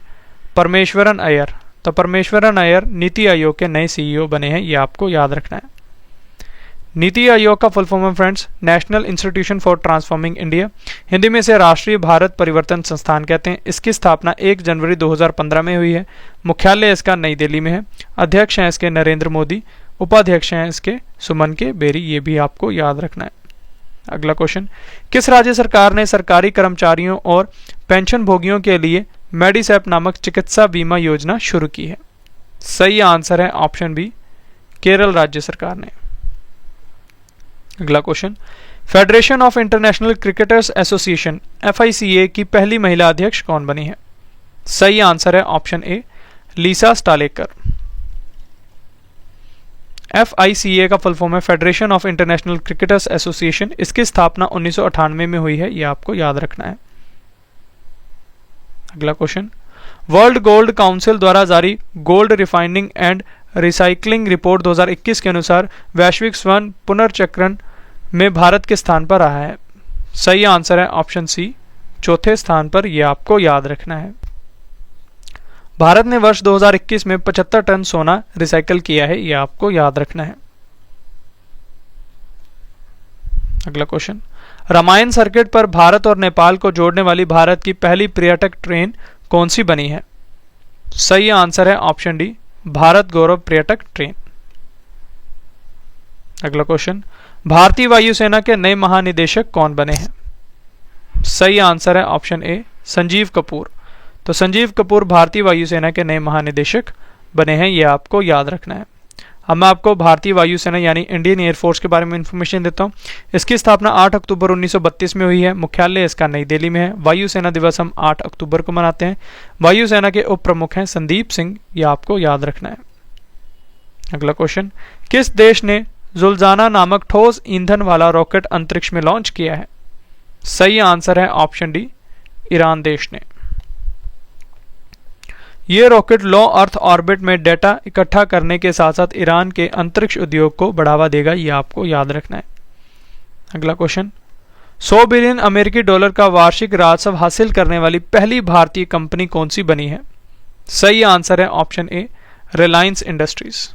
परमेश्वरन अय्यर। तो परमेश्वरन अय्यर नीति आयोग के नए सीईओ बने हैं, ये आपको याद रखना है। नीति आयोग का फुल फॉर्म है friends national institution for transforming India, Hindi में से राष्ट्रीय भारत परिवर्तन संस्थान कहते हैं। इसकी स्थापना 1 जनवरी 2015 में हुई है। मुख्यालय इसका नई दिल्ली में है। अध्यक्ष हैं इसके नरेंद्र मोदी, उपाध्यक्ष हैं इसके सुमन के बेरी, ये भी आपको याद रखना है। अगला क्वेश्चन, किस राज्य सरकार ने सरकारी कर्मचारियों और पेंशन भोगियों के लिए मेडिसैप नामक चिकित्सा बीमा योजना शुरू की है? सही आंसर है ऑप्शन बी, केरल राज्य सरकार ने। अगला question, federation of international cricketers association FICA की पहली महिला अध्यक्ष कौन बनी है? सही आंसर है ऑप्शन ए, लीसा स्टालेकर। FICA का फुल फॉर्म है federation of international cricketers association. इसकी स्थापना 1998 में हुई है, यह आपको याद रखना है। अगला क्वेश्चन, वर्ल्ड गोल्ड काउंसिल द्वारा जारी gold refining and recycling report 2021 के अनुसार वैश्विक स्वर्ण पुनर्चक्रण में भारत के स्थान पर रहा है? सही आंसर है ऑप्शन सी, चौथे स्थान पर, यह आपको याद रखना है। भारत ने वर्ष 2021 में 75 टन सोना रिसाइकल किया है, यह आपको याद रखना है। अगला क्वेश्चन, रामायण सर्किट पर भारत और नेपाल को जोड़ने वाली भारत की पहली पर्यटक ट्रेन कौन सी बनी है? सही आंसर है ऑप्शन डी, भारत गौरव पर्यटक ट्रेन। अगला क्वेश्चन, भारतीय वायुसेना के नए महानिदेशक कौन बने हैं? सही आंसर है ऑप्शन ए, संजीव कपूर। तो संजीव कपूर भारतीय वायुसेना के नए महानिदेशक बने हैं, यह आपको याद रखना है। अब मैं आपको भारतीय वायुसेना यानी इंडियन एयरफोर्स के बारे में इंफॉर्मेशन देता हूँ। इसकी स्थापना 8 अक्टूबर 1932 में हुई है। मुख्यालय इसका नई दिल्ली में है। वायुसेना दिवस हम 8 अक्टूबर को मनाते हैं। वायुसेना के उप प्रमुख हैं संदीप सिंह, यह आपको याद रखना है। अगला क्वेश्चन, किस देश ने जुल्जाना नामक ठोस ईंधन वाला रॉकेट अंतरिक्ष में लॉन्च किया है? सही आंसर है ऑप्शन डी, ईरान देश ने। ये रॉकेट लो अर्थ ऑर्बिट में डेटा इकट्ठा करने के साथ साथ ईरान के अंतरिक्ष उद्योग को बढ़ावा देगा, यह आपको याद रखना है। अगला क्वेश्चन, 100 बिलियन अमेरिकी डॉलर का वार्षिक राजस्व हासिल करने वाली पहली भारतीय कंपनी कौन सी बनी है? सही आंसर है ऑप्शन ए, रिलायंस इंडस्ट्रीज।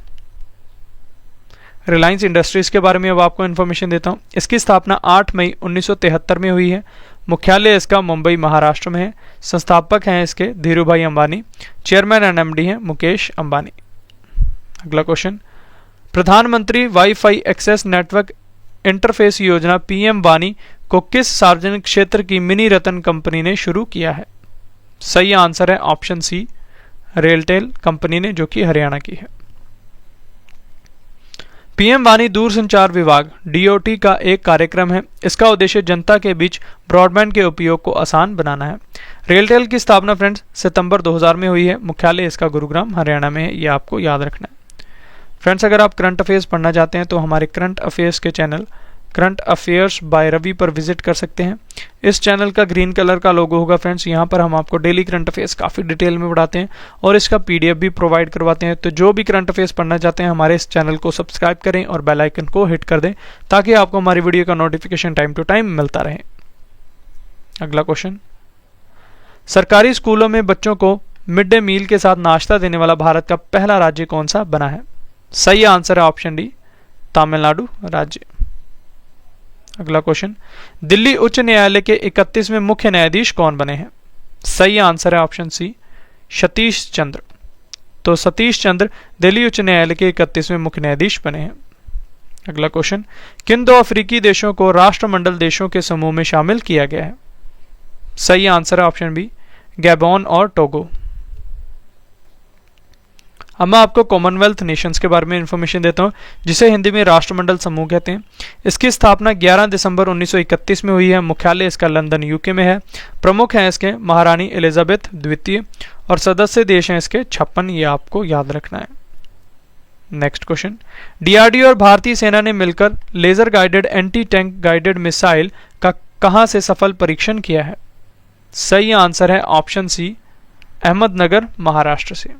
रिलायंस इंडस्ट्रीज के बारे में अब आपको इन्फॉर्मेशन देता हूं। इसकी स्थापना 8 मई 1973 में हुई है। मुख्यालय इसका मुंबई महाराष्ट्र में है। संस्थापक हैं इसके Dhirubhai Ambani. Chairman and MD हैं मुकेश अंबानी। अगला क्वेश्चन, प्रधानमंत्री वाईफाई एक्सेस नेटवर्क इंटरफेस योजना PM वानी को किस सार्वजनिक क्षेत्र की मिनी रतन कंपनी ने शुरू किया है? सही आंसर है ऑप्शन सी, रेलटेल कंपनी ने, जो कि हरियाणा की है। PM वानी दूरसंचार विभाग DOT का एक कार्यक्रम है। इसका उद्देश्य जनता के बीच ब्रॉडबैंड के उपयोग को आसान बनाना है। रेलटेल की स्थापना फ्रेंड्स सितंबर 2000 में हुई है। मुख्यालय इसका गुरुग्राम हरियाणा में है, यह आपको याद रखना है। फ्रेंड्स, अगर आप करंट अफेयर्स पढ़ना चाहते हैं तो हमारे करंट अफेयर्स के channel current affairs by Ravi पर विजिट कर सकते हैं। इस चैनल का ग्रीन कलर का लोगो होगा फ्रेंड्स। यहाँ पर हम आपको डेली करंट अफेयर्स काफ़ी डिटेल में पढ़ाते हैं और इसका PDF भी प्रोवाइड करवाते हैं। तो जो भी करंट अफेयर्स पढ़ना चाहते हैं हमारे इस चैनल को सब्सक्राइब करें और बेल आइकन को हिट कर दें ताकि आपको हमारी वीडियो का नोटिफिकेशन टाइम टू टाइम मिलता रहे। अगला क्वेश्चन, सरकारी स्कूलों में बच्चों को मिड डे मील के साथ नाश्ता देने वाला भारत का पहला राज्य कौन सा बना है? सही आंसर है ऑप्शन डी, तमिलनाडु राज्य। अगला क्वेश्चन, दिल्ली उच्च न्यायालय के 31वें मुख्य न्यायाधीश कौन बने हैं? सही आंसर है ऑप्शन सी, सतीश चंद्र। तो सतीश चंद्र दिल्ली उच्च न्यायालय के 31वें मुख्य न्यायाधीश बने हैं। अगला क्वेश्चन, किन 2 अफ्रीकी देशों को राष्ट्रमंडल देशों के समूह में शामिल किया गया है? सही आंसर है ऑप्शन बी, गैबोन और टोगो। अब मैं आपको कॉमनवेल्थ नेशंस के बारे में इंफॉर्मेशन देता हूं, जिसे हिंदी में राष्ट्रमंडल समूह कहते हैं। इसकी स्थापना 11 दिसंबर 1931 में हुई है। मुख्यालय इसका लंदन UK में है। प्रमुख हैं इसके महारानी एलिजाबेथ द्वितीय और सदस्य देश हैं इसके 56, ये आपको याद रखना है। नेक्स्ट क्वेश्चन, DRDO और भारतीय सेना ने मिलकर laser guided anti tank guided missile का कहां से सफल परीक्षण किया है? सही आंसर है ऑप्शन सी, अहमदनगर महाराष्ट्र से।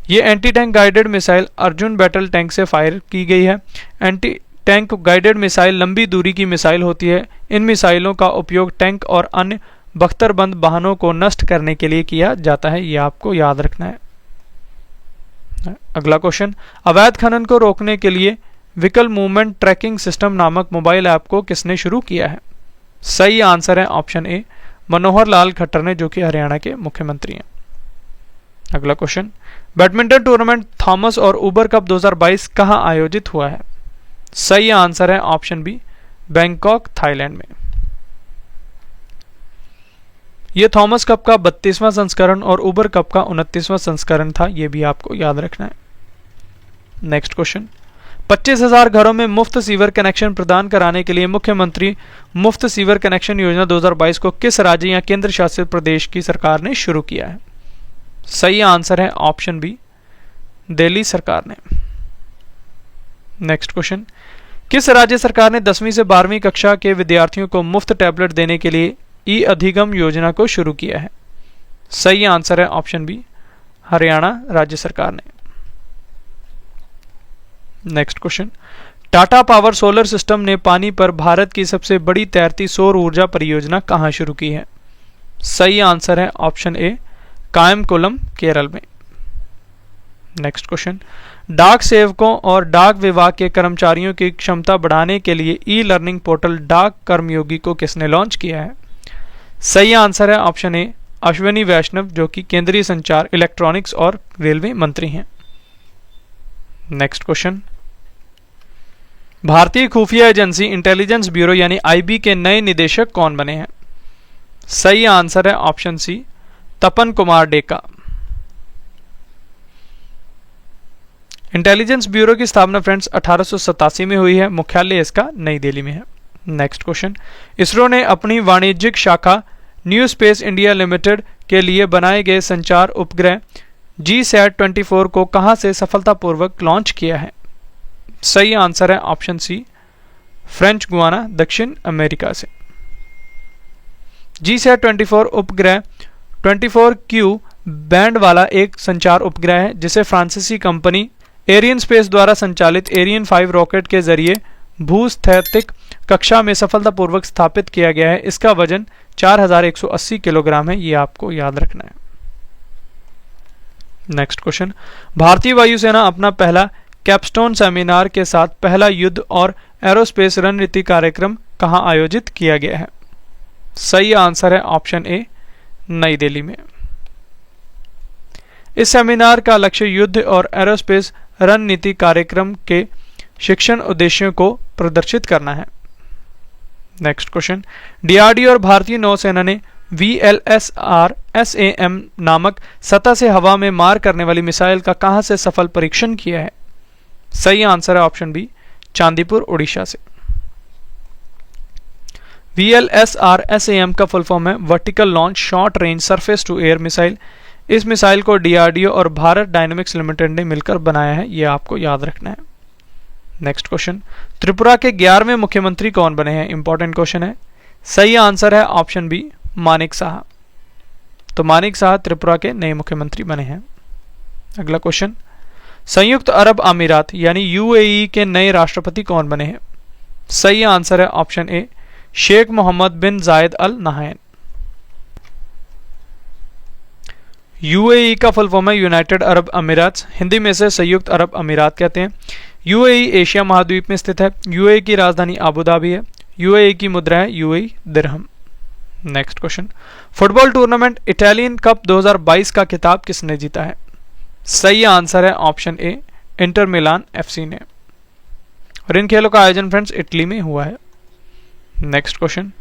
ये anti tank guided missile Arjun battle tank से फायर की गई है। एंटी टैंक गाइडेड मिसाइल लंबी दूरी की मिसाइल होती है। इन मिसाइलों का उपयोग टैंक और अन्य बख्तरबंद वाहनों को नष्ट करने के लिए किया जाता है, ये आपको याद रखना है। अगला क्वेश्चन, अवैध खनन को रोकने के लिए व्हीकल मूवमेंट ट्रैकिंग सिस्टम नामक मोबाइल ऐप को किसने शुरू किया है? सही आंसर है ऑप्शन ए, मनोहर लाल खट्टर ने, जो कि हरियाणा के मुख्यमंत्री हैं। अगला क्वेश्चन, बैडमिंटन टूर्नामेंट थॉमस और ऊबर कप 2022 कहां आयोजित हुआ है? सही आंसर है ऑप्शन बी, बैंकॉक, थाईलैंड में। यह थॉमस कप का 32वां संस्करण और ऊबर कप का 29वां संस्करण था, यह भी आपको याद रखना है। नेक्स्ट क्वेश्चन, 25,000 घरों में मुफ्त सीवर कनेक्शन प्रदान कराने के लिए मुख्यमंत्री मुफ्त सीवर कनेक्शन योजना 2022 को किस राज्य या केंद्र शासित प्रदेश की सरकार ने शुरू किया है? सही आंसर है ऑप्शन बी, दिल्ली सरकार ने। नेक्स्ट क्वेश्चन, किस राज्य सरकार ने 10वीं से 12वीं कक्षा के विद्यार्थियों को मुफ्त टैबलेट देने के लिए ई अधिगम योजना को शुरू किया है? सही आंसर है ऑप्शन बी, हरियाणा राज्य सरकार ने। Next question, Tata power solar system ने पानी पर भारत की सबसे बड़ी तैरती सौर ऊर्जा परियोजना कहां शुरू की है? सही आंसर है ऑप्शन ए, कायमकुलम, केरल में। नेक्स्ट क्वेश्चन, डाक सेवकों और डाक विभाग के कर्मचारियों की क्षमता बढ़ाने के लिए ई लर्निंग पोर्टल डाक कर्मयोगी को किसने लॉन्च किया है? सही आंसर है ऑप्शन ए, अश्विनी वैष्णव, जो कि केंद्रीय संचार, इलेक्ट्रॉनिक्स और रेलवे मंत्री हैं। नेक्स्ट क्वेश्चन, भारतीय खुफिया एजेंसी इंटेलिजेंस ब्यूरो यानी आईबी के नए निदेशक कौन बने हैं? सही आंसर है ऑप्शन सी, तपन कुमार डेका। इंटेलिजेंस ब्यूरो की स्थापना फ्रेंड्स 1887 में हुई है। मुख्यालय इसका नई दिल्ली में है। नेक्स्ट क्वेश्चन, इसरो ने अपनी वाणिज्यिक शाखा न्यू स्पेस इंडिया लिमिटेड के लिए बनाए गए संचार उपग्रह GSAT-24 को कहां से सफलतापूर्वक लॉन्च किया है? सही आंसर है ऑप्शन सी, फ्रेंच गुआना, दक्षिण अमेरिका से। GSAT-24 उपग्रह 24Q बैंड वाला एक संचार उपग्रह है जिसे फ्रांसीसी कंपनी एरियन स्पेस द्वारा संचालित एरियन 5 रॉकेट के जरिए भूस्थैतिक कक्षा में सफलतापूर्वक स्थापित किया गया है। इसका वजन 4180 किलोग्राम है, ये आपको याद रखना है। नेक्स्ट क्वेश्चन, भारतीय वायुसेना अपना पहला कैपस्टोन सेमिनार के साथ पहला युद्ध और एरोस्पेस रणनीति कार्यक्रम कहां आयोजित किया गया है? सही आंसर है ऑप्शन ए, नई दिल्ली में। इस सेमिनार का लक्ष्य युद्ध और एरोस्पेस रणनीति कार्यक्रम के शिक्षण उद्देश्यों को प्रदर्शित करना है। नेक्स्ट क्वेश्चन, डीआरडीओ और भारतीय नौसेना ने VLSR-SAM नामक सतह से हवा में मार करने वाली मिसाइल का कहां से सफल परीक्षण किया है? सही आंसर है ऑप्शन बी, चांदीपुर, ओडिशा से। VLSR-SAM का फुल फॉर्म है vertical launch short range surface to air missile. इस मिसाइल को डीआरडीओ और भारत डायनेमिक्स लिमिटेड ने मिलकर बनाया है, यह आपको याद रखना है। नेक्स्ट क्वेश्चन, त्रिपुरा के 11वें मुख्यमंत्री कौन बने हैं? इंपॉर्टेंट क्वेश्चन है। सही आंसर है ऑप्शन बी, मानिक साहा। तो मानिक साहा त्रिपुरा के नए मुख्यमंत्री बने हैं। अगला क्वेश्चन, संयुक्त अरब अमीरात यानी यूएई के नए राष्ट्रपति कौन बने हैं? सही आंसर है ऑप्शन ए, शेख मोहम्मद बिन जायद अल नहायन। यूएई का फुल फॉर्म है यूनाइटेड अरब अमीरात, हिंदी में से संयुक्त अरब अमीरात कहते हैं। यूएई एशिया महाद्वीप में स्थित है। यूएई की राजधानी अबू धाबी है। यूएई की मुद्रा है UAE dirham. Next question, football tournament Italian cup 2022 का खिताब किसने जीता है? सही आंसर है option A, Inter Milan FC ने। और इन खेलों का आयोजन फ्रेंड्स इटली में हुआ है। Next question,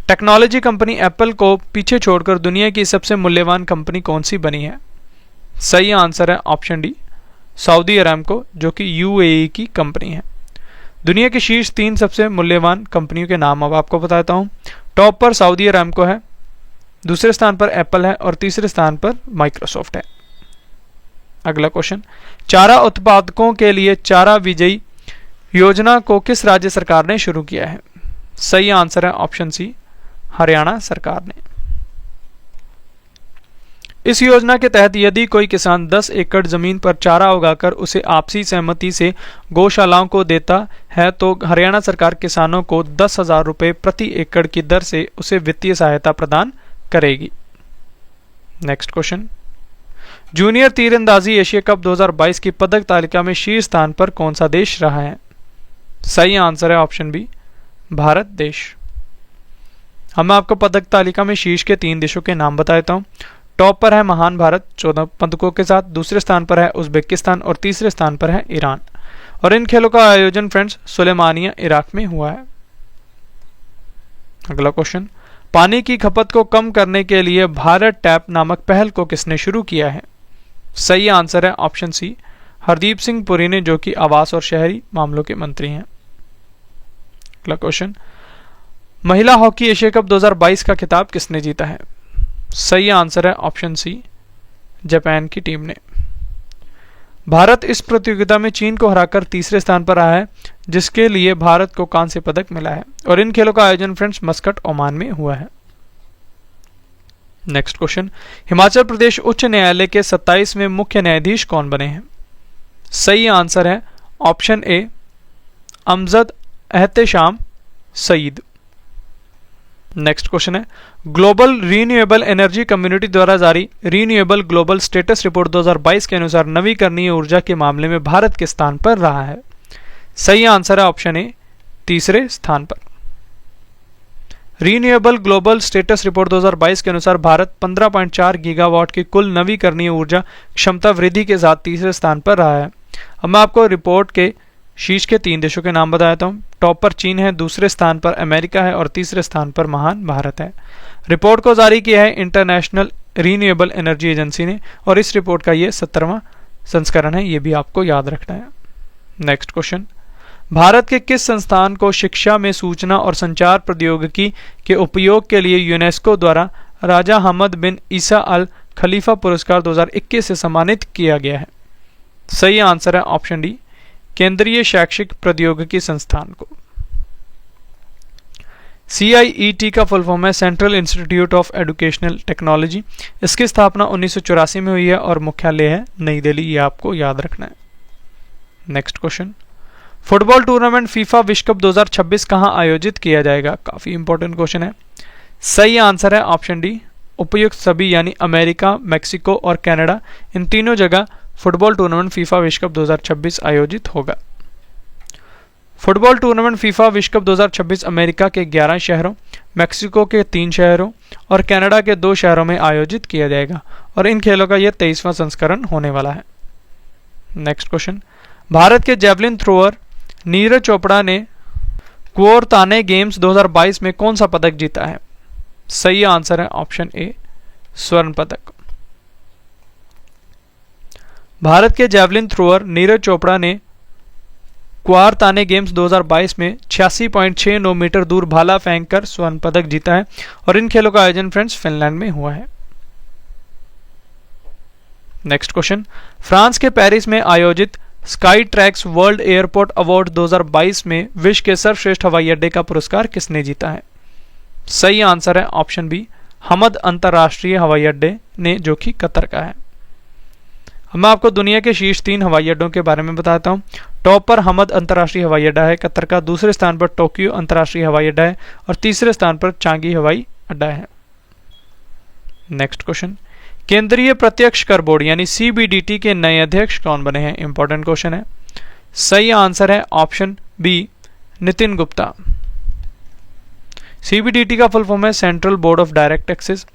technology company Apple को पीछे छोड़कर दुनिया की सबसे मूल्यवान कंपनी कौन सी बनी है? सही आंसर है ऑप्शन डी, सऊदी अरामको, जो कि यूएई की कंपनी है। दुनिया की शीर्ष 3 सबसे मूल्यवान कंपनियों के नाम अब आपको बताता हूं। टॉप पर सऊदी अरामको है, दूसरे स्थान पर एप्पल है और तीसरे स्थान पर माइक्रोसॉफ्ट है। अगला क्वेश्चन, चारा उत्पादकों के लिए चारा विजयी योजना को किस राज्य सरकार ने शुरू किया है? सही आंसर है ऑप्शन सी, हरियाणा सरकार ने। इस योजना के तहत यदि कोई किसान 10 एकड़ जमीन पर चारा उगाकर उसे आपसी सहमति से गौशालाओं को देता है तो हरियाणा सरकार किसानों को 10,000 रुपये प्रति एकड़ की दर से उसे वित्तीय सहायता प्रदान करेगी। नेक्स्ट क्वेश्चन, जूनियर तीरंदाजी एशिया कप 2022 की पदक तालिका में शीर्ष स्थान पर कौन सा देश रहा है? सही आंसर है ऑप्शन बी, भारत देश। हम आपको पदक तालिका में शीर्ष के 3 देशों के नाम बता देता हूं। टॉप पर है महान भारत 14 पदकों के साथ, दूसरे स्थान पर है उज्बेकिस्तान और तीसरे स्थान पर है ईरान। और इन खेलों का आयोजन फ्रेंड्स सुलेमानिया इराक में हुआ है। अगला क्वेश्चन, पानी की खपत को कम करने के लिए भारत टैप नामक पहल को किसने शुरू किया है? सही आंसर है ऑप्शन सी, हरदीप सिंह पुरी ने, जो कि आवास और शहरी मामलों के मंत्री हैं। अगला क्वेश्चन, महिला हॉकी एशिया कप 2022 का खिताब किसने जीता है? सही आंसर है ऑप्शन सी, जापान की टीम ने। भारत इस प्रतियोगिता में चीन को हराकर तीसरे स्थान पर रहा है, जिसके लिए भारत को कांस्य पदक मिला है। और इन खेलों का आयोजन फ्रेंड्स मस्कट ओमान में हुआ है। नेक्स्ट क्वेश्चन, हिमाचल प्रदेश उच्च न्यायालय के 27वें मुख्य न्यायाधीश कौन बने हैं? सही आंसर है option a, Amjad Ehtesham Saeed. Next question है, ग्लोबल रीन्यूएबल एनर्जी कम्युनिटी द्वारा जारी रीन्यूएबल ग्लोबल स्टेटस रिपोर्ट 2022 के अनुसार नवीकरणीय ऊर्जा के मामले में भारत किस स्थान पर रहा है? सही आंसर है ऑप्शन ए, तीसरे स्थान पर। रीन्यूएबल ग्लोबल स्टेटस रिपोर्ट 2022 के अनुसार भारत 15.4 गीगावाट की कुल नवीकरणीय ऊर्जा क्षमता वृद्धि के साथ तीसरे स्थान पर रहा है। अब मैं आपको रिपोर्ट के शीर्ष के 3 देशों के नाम बताता हूँ। टॉप पर चीन है, दूसरे स्थान पर अमेरिका है और तीसरे स्थान पर महान भारत है। रिपोर्ट को जारी किया है इंटरनेशनल रीन्यूएबल एनर्जी एजेंसी ने और इस रिपोर्ट का ये 17वां संस्करण है, ये भी आपको याद रखना है। नेक्स्ट क्वेश्चन, भारत के किस संस्थान को शिक्षा में सूचना और संचार प्रौद्योगिकी के उपयोग के लिए यूनेस्को द्वारा राजा हमद बिन ईसा अल खलीफा पुरस्कार 2021 से सम्मानित किया गया है? सही आंसर है ऑप्शन डी, केंद्रीय शैक्षिक प्रौद्योगिकी संस्थान को। CIET का फुल फॉर्म है central institute of educational technology. इसकी स्थापना 1984 में हुई है और मुख्यालय है नई दिल्ली, ये आपको याद रखना है। Next question, football tournament FIFA विश्व कप 2026 कहां आयोजित किया जाएगा? काफी इंपॉर्टेंट क्वेश्चन है। सही आंसर है ऑप्शन डी, उपयुक्त सभी यानी अमेरिका, मैक्सिको और कनाडा, इन तीनों जगह फुटबॉल टूर्नामेंट फीफा विश्व कप 2026 आयोजित होगा। फुटबॉल टूर्नामेंट फीफा विश्व कप 2026 अमेरिका के 11 शहरों, मैक्सिको के 3 शहरों और कनाडा के 2 शहरों में आयोजित किया जाएगा और इन खेलों का यह 23वां संस्करण होने वाला है। नेक्स्ट क्वेश्चन, भारत के जेवलिन थ्रोअर नीरज चोपड़ा ने क्वोरताने गेम्स 2022 में कौन सा पदक जीता है? सही आंसर है ऑप्शन ए, स्वर्ण पदक। भारत के जेवलिन थ्रोअर नीरज चोपड़ा ने क्वारताने गेम्स 2022 में 86.69 मीटर दूर भाला फेंककर स्वर्ण पदक जीता है और इन खेलों का आयोजन फ्रेंड्स फिनलैंड में हुआ है। नेक्स्ट क्वेश्चन, फ्रांस के पेरिस में आयोजित sky tracks world airport award 2022 में विश्व के सर्वश्रेष्ठ हवाई अड्डे का पुरस्कार किसने जीता है? सही आंसर है ऑप्शन बी, हमद अंतरराष्ट्रीय हवाई अड्डे ने, जो कि कतर का है। अब मैं आपको दुनिया के शीर्ष 3 हवाई अड्डों के बारे में बताता हूँ। टॉप पर हमद अंतरराष्ट्रीय हवाई अड्डा है कतर का, दूसरे स्थान पर टोक्यो अंतरराष्ट्रीय हवाई अड्डा है और तीसरे स्थान पर चांगी हवाई अड्डा है। नेक्स्ट क्वेश्चन, केंद्रीय प्रत्यक्ष कर बोर्ड यानी CBDT के नए अध्यक्ष कौन बने हैं? इंपॉर्टेंट क्वेश्चन है। सही आंसर है option b, Nitin Gupta. CBDT का फुल फॉर्म है central board of direct taxes.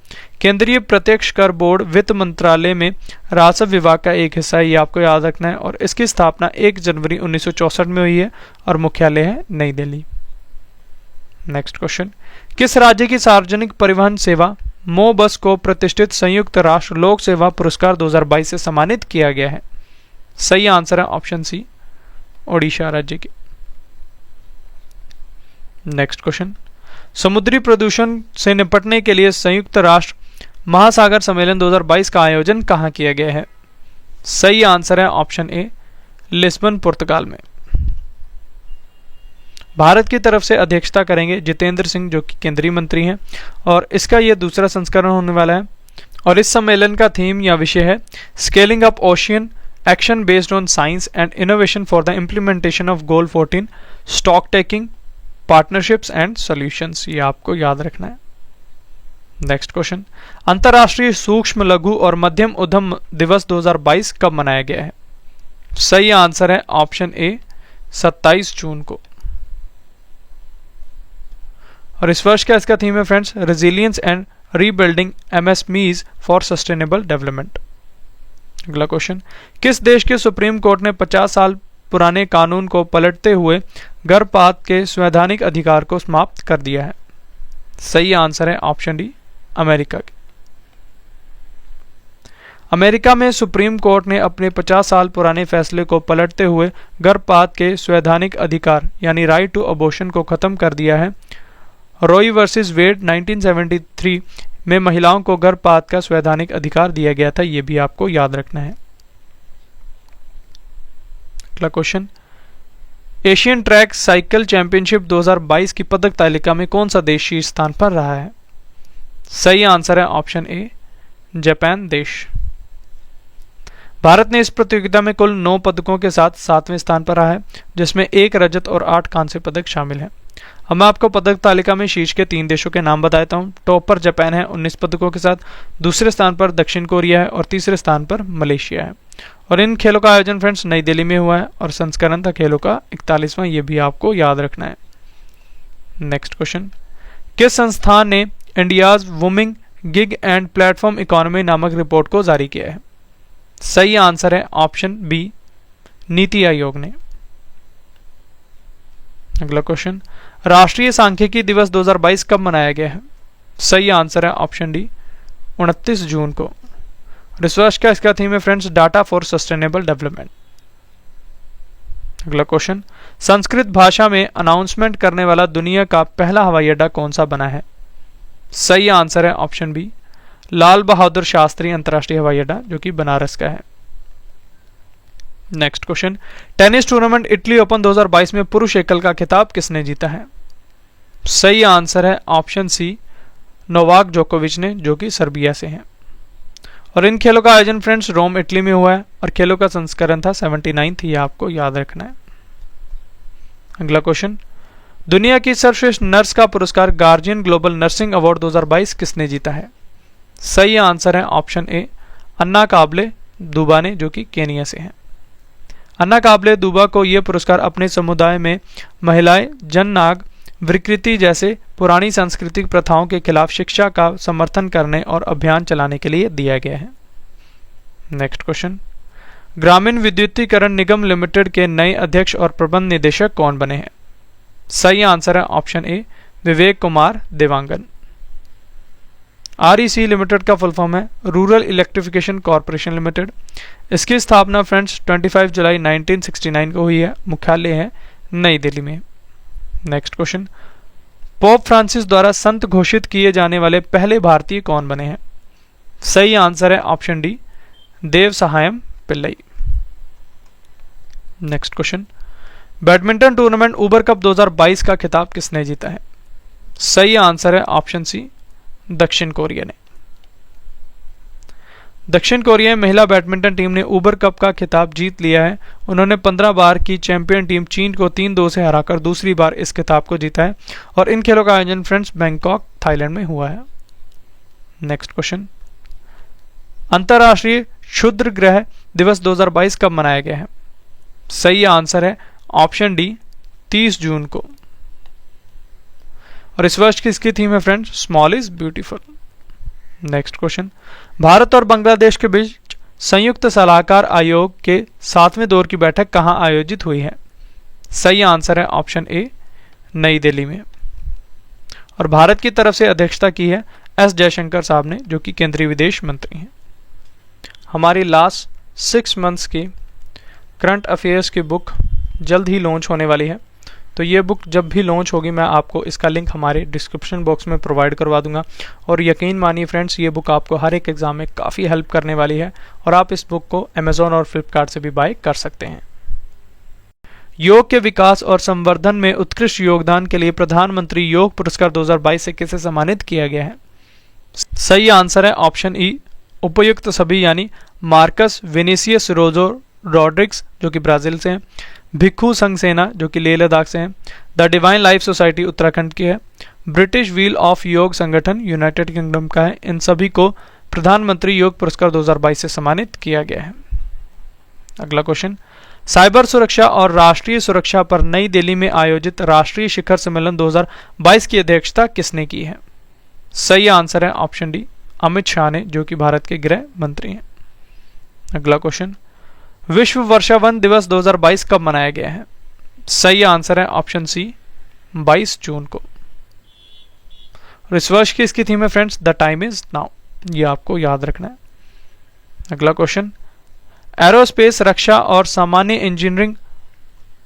केंद्रीय प्रत्यक्ष कर बोर्ड वित्त मंत्रालय में राजस्व विभाग का एक हिस्सा है, ये आपको याद रखना है और इसकी स्थापना 1 जनवरी 1964 में हुई है और मुख्यालय है नई दिल्ली। नेक्स्ट क्वेश्चन, किस राज्य की सार्वजनिक परिवहन सेवा मो बस को प्रतिष्ठित संयुक्त राष्ट्र लोक सेवा पुरस्कार 2022 से सम्मानित किया गया है? सही आंसर है ऑप्शन सी, ओडिशा राज्य के। नेक्स्ट क्वेश्चन, समुद्री प्रदूषण से निपटने के लिए संयुक्त राष्ट्र महासागर सम्मेलन 2022 का आयोजन कहां किया गया है? सही आंसर है ऑप्शन ए, लिस्बन पुर्तगाल में। भारत की तरफ से अध्यक्षता करेंगे जितेंद्र सिंह, जो कि केंद्रीय मंत्री हैं और इसका यह दूसरा संस्करण होने वाला है और इस सम्मेलन का थीम या विषय है scaling up ocean action based on science and innovation for the implementation of goal 14 stock taking partnerships and solutions. ये आपको याद रखना है। नेक्स्ट क्वेश्चन, अंतर्राष्ट्रीय सूक्ष्म लघु और मध्यम उद्यम दिवस 2022 कब मनाया गया है? सही आंसर है ऑप्शन ए 27 जून को। और इस वर्ष का इसका थीम है friends resilience and rebuilding MSMEs for sustainable development. अगला क्वेश्चन, किस देश के सुप्रीम कोर्ट ने 50 साल पुराने कानून को पलटते हुए गर्भपात के संवैधानिक अधिकार को समाप्त कर दिया है? सही आंसर है ऑप्शन डी अमेरिका की। अमेरिका में सुप्रीम कोर्ट ने अपने 50 साल पुराने फैसले को पलटते हुए गर्भपात के संवैधानिक अधिकार यानी राइट टू अबॉर्शन को खत्म कर दिया है। रॉय वर्सेस वेड 1973 में महिलाओं को गर्भपात का संवैधानिक अधिकार दिया गया था। यह भी आपको याद रखना है। अगला question, Asian track cycle championship 2022 की पदक तालिका में कौन सा देश शीर्ष स्थान पर रहा है? सही आंसर है ऑप्शन ए जापान देश। भारत ने इस प्रतियोगिता में कुल 9 पदकों के साथ 7वें स्थान पर रहा है, जिसमें 1 रजत और 8 कांस्य पदक शामिल हैं। अब मैं आपको पदक तालिका में शीर्ष के 3 देशों के नाम बताता हूं। टॉप पर जापान है 19 पदकों के साथ, दूसरे स्थान पर दक्षिण कोरिया है और तीसरे स्थान पर मलेशिया है। और इन खेलों का आयोजन फ्रेंड्स नई दिल्ली में हुआ है और संस्करण था खेलों का 41वां। ये भी आपको याद रखना है। नेक्स्ट क्वेश्चन, किस संस्थान ने India's booming gig and platform economy नामक रिपोर्ट को जारी किया है? सही आंसर है ऑप्शन बी नीति आयोग ने। अगला क्वेश्चन, राष्ट्रीय सांख्यिकी दिवस 2022 कब मनाया गया है? सही आंसर है ऑप्शन डी 29 जून को। इस वर्ष का इसका थीम है friends data for sustainable development. अगला क्वेश्चन, संस्कृत भाषा में अनाउंसमेंट करने वाला दुनिया का पहला हवाई अड्डा कौन सा बना है? सही आंसर है ऑप्शन बी लाल बहादुर शास्त्री अंतर्राष्ट्रीय हवाई अड्डा, जो कि बनारस का है। Next question, tennis tournament Italy open 2022 में पुरुष एकल का खिताब किसने जीता है? सही आंसर है ऑप्शन सी नोवाक जोकोविच ने, जो कि सर्बिया से हैं। और इन खेलों का आयोजन फ्रेंड्स रोम इटली में हुआ है और खेलों का संस्करण था 79। ये आपको याद रखना है। अगला क्वेश्चन, दुनिया की सर्वश्रेष्ठ नर्स का पुरस्कार गार्जियन ग्लोबल नर्सिंग अवार्ड 2022 किसने जीता है? सही आंसर है ऑप्शन ए अन्ना काबले दुबा ने, जो कि केनिया से हैं। अन्ना काबले दुबा को यह पुरस्कार अपने समुदाय में महिलाएं जननांग विकृति जैसे पुरानी सांस्कृतिक प्रथाओं के खिलाफ शिक्षा का समर्थन करने और अभियान चलाने के लिए दिया गया है। नेक्स्ट क्वेश्चन, ग्रामीण विद्युतीकरण निगम लिमिटेड के नए अध्यक्ष और प्रबंध निदेशक कौन बने हैं? सही आंसर है ऑप्शन ए विवेक कुमार देवांगन। REC लिमिटेड का फुल फॉर्म है रूरल इलेक्ट्रिफिकेशन कॉरपोरेशन लिमिटेड। इसकी स्थापना फ्रेंड्स 25 जुलाई 1969 को हुई है। मुख्यालय है नई दिल्ली में। नेक्स्ट क्वेश्चन, पोप फ्रांसिस द्वारा संत घोषित किए जाने वाले पहले भारतीय कौन बने हैं? सही आंसर है option D Devasahayam Pillai. Next question, badminton tournament Uber cup 2022 का खिताब किसने जीता है? सही आंसर है ऑप्शन सी दक्षिण कोरिया ने। दक्षिण कोरिया महिला बैडमिंटन टीम ने ऊबर कप का खिताब जीत लिया है। उन्होंने 15 बार की चैंपियन टीम चीन को 3-2 से हराकर दूसरी बार इस खिताब को जीता है। और इन खेलों का आयोजन फ्रेंड्स बैंकॉक थाईलैंड में हुआ है। नेक्स्ट क्वेश्चन, अंतर्राष्ट्रीय क्षुद्र ग्रह दिवस 2022 कब मनाया गया है? सही आंसर है ऑप्शन डी 30 जून को। और इस वर्ष की इसकी थीम है friends small is beautiful. Next question, Bharat और बांग्लादेश के बीच संयुक्त सलाहकार आयोग के 7वें दौर की बैठक कहां आयोजित हुई है? सही आंसर है ऑप्शन ए नई दिल्ली में। और भारत की तरफ से अध्यक्षता की है एस जयशंकर साहब ने, जो कि केंद्रीय विदेश मंत्री हैं। हमारी लास्ट 6 मंथ्स की करंट अफेयर्स की बुक जल्द ही लॉन्च होने वाली है। तो ये बुक जब भी लॉन्च होगी मैं आपको इसका लिंक हमारे डिस्क्रिप्शन बॉक्स में प्रोवाइड करवा दूंगा। और यकीन मानिए फ्रेंड्स, ये बुक आपको हर एक एग्जाम में काफ़ी हेल्प करने वाली है और आप इस बुक को अमेजोन और फ्लिपकार्ट से भी बाय कर सकते हैं। योग के विकास और संवर्धन में उत्कृष्ट योगदान के लिए प्रधानमंत्री योग पुरस्कार 2022 से किसे सम्मानित किया गया है? सही आंसर है ऑप्शन ई उपयुक्त सभी यानी मार्कस विनिसियस रोजो रॉड्रिग्स जो कि ब्राजील से हैं, भिक्खू संघ सेना जो कि लेह लद्दाख से हैं, the divine life society Uttarakhand की है, ब्रिटिश व्हील ऑफ योग संगठन यूनाइटेड किंगडम का है। इन सभी को प्रधानमंत्री योग पुरस्कार 2022 से सम्मानित किया गया है। अगला क्वेश्चन, साइबर सुरक्षा और राष्ट्रीय सुरक्षा पर नई दिल्ली में आयोजित राष्ट्रीय शिखर सम्मेलन 2022 की अध्यक्षता किसने की है? सही आंसर है ऑप्शन डी, अमित शाह ने, जो कि भारत के गृह मंत्री हैं। अगला क्वेश्चन, विश्व वर्षावन दिवस 2022 कब मनाया गया है? सही आंसर है ऑप्शन सी, 22 जून को। और इस वर्ष की इसकी थीम है friends, the time is now, ये आपको याद रखना है। अगला क्वेश्चन, एरोस्पेस, रक्षा और सामान्य इंजीनियरिंग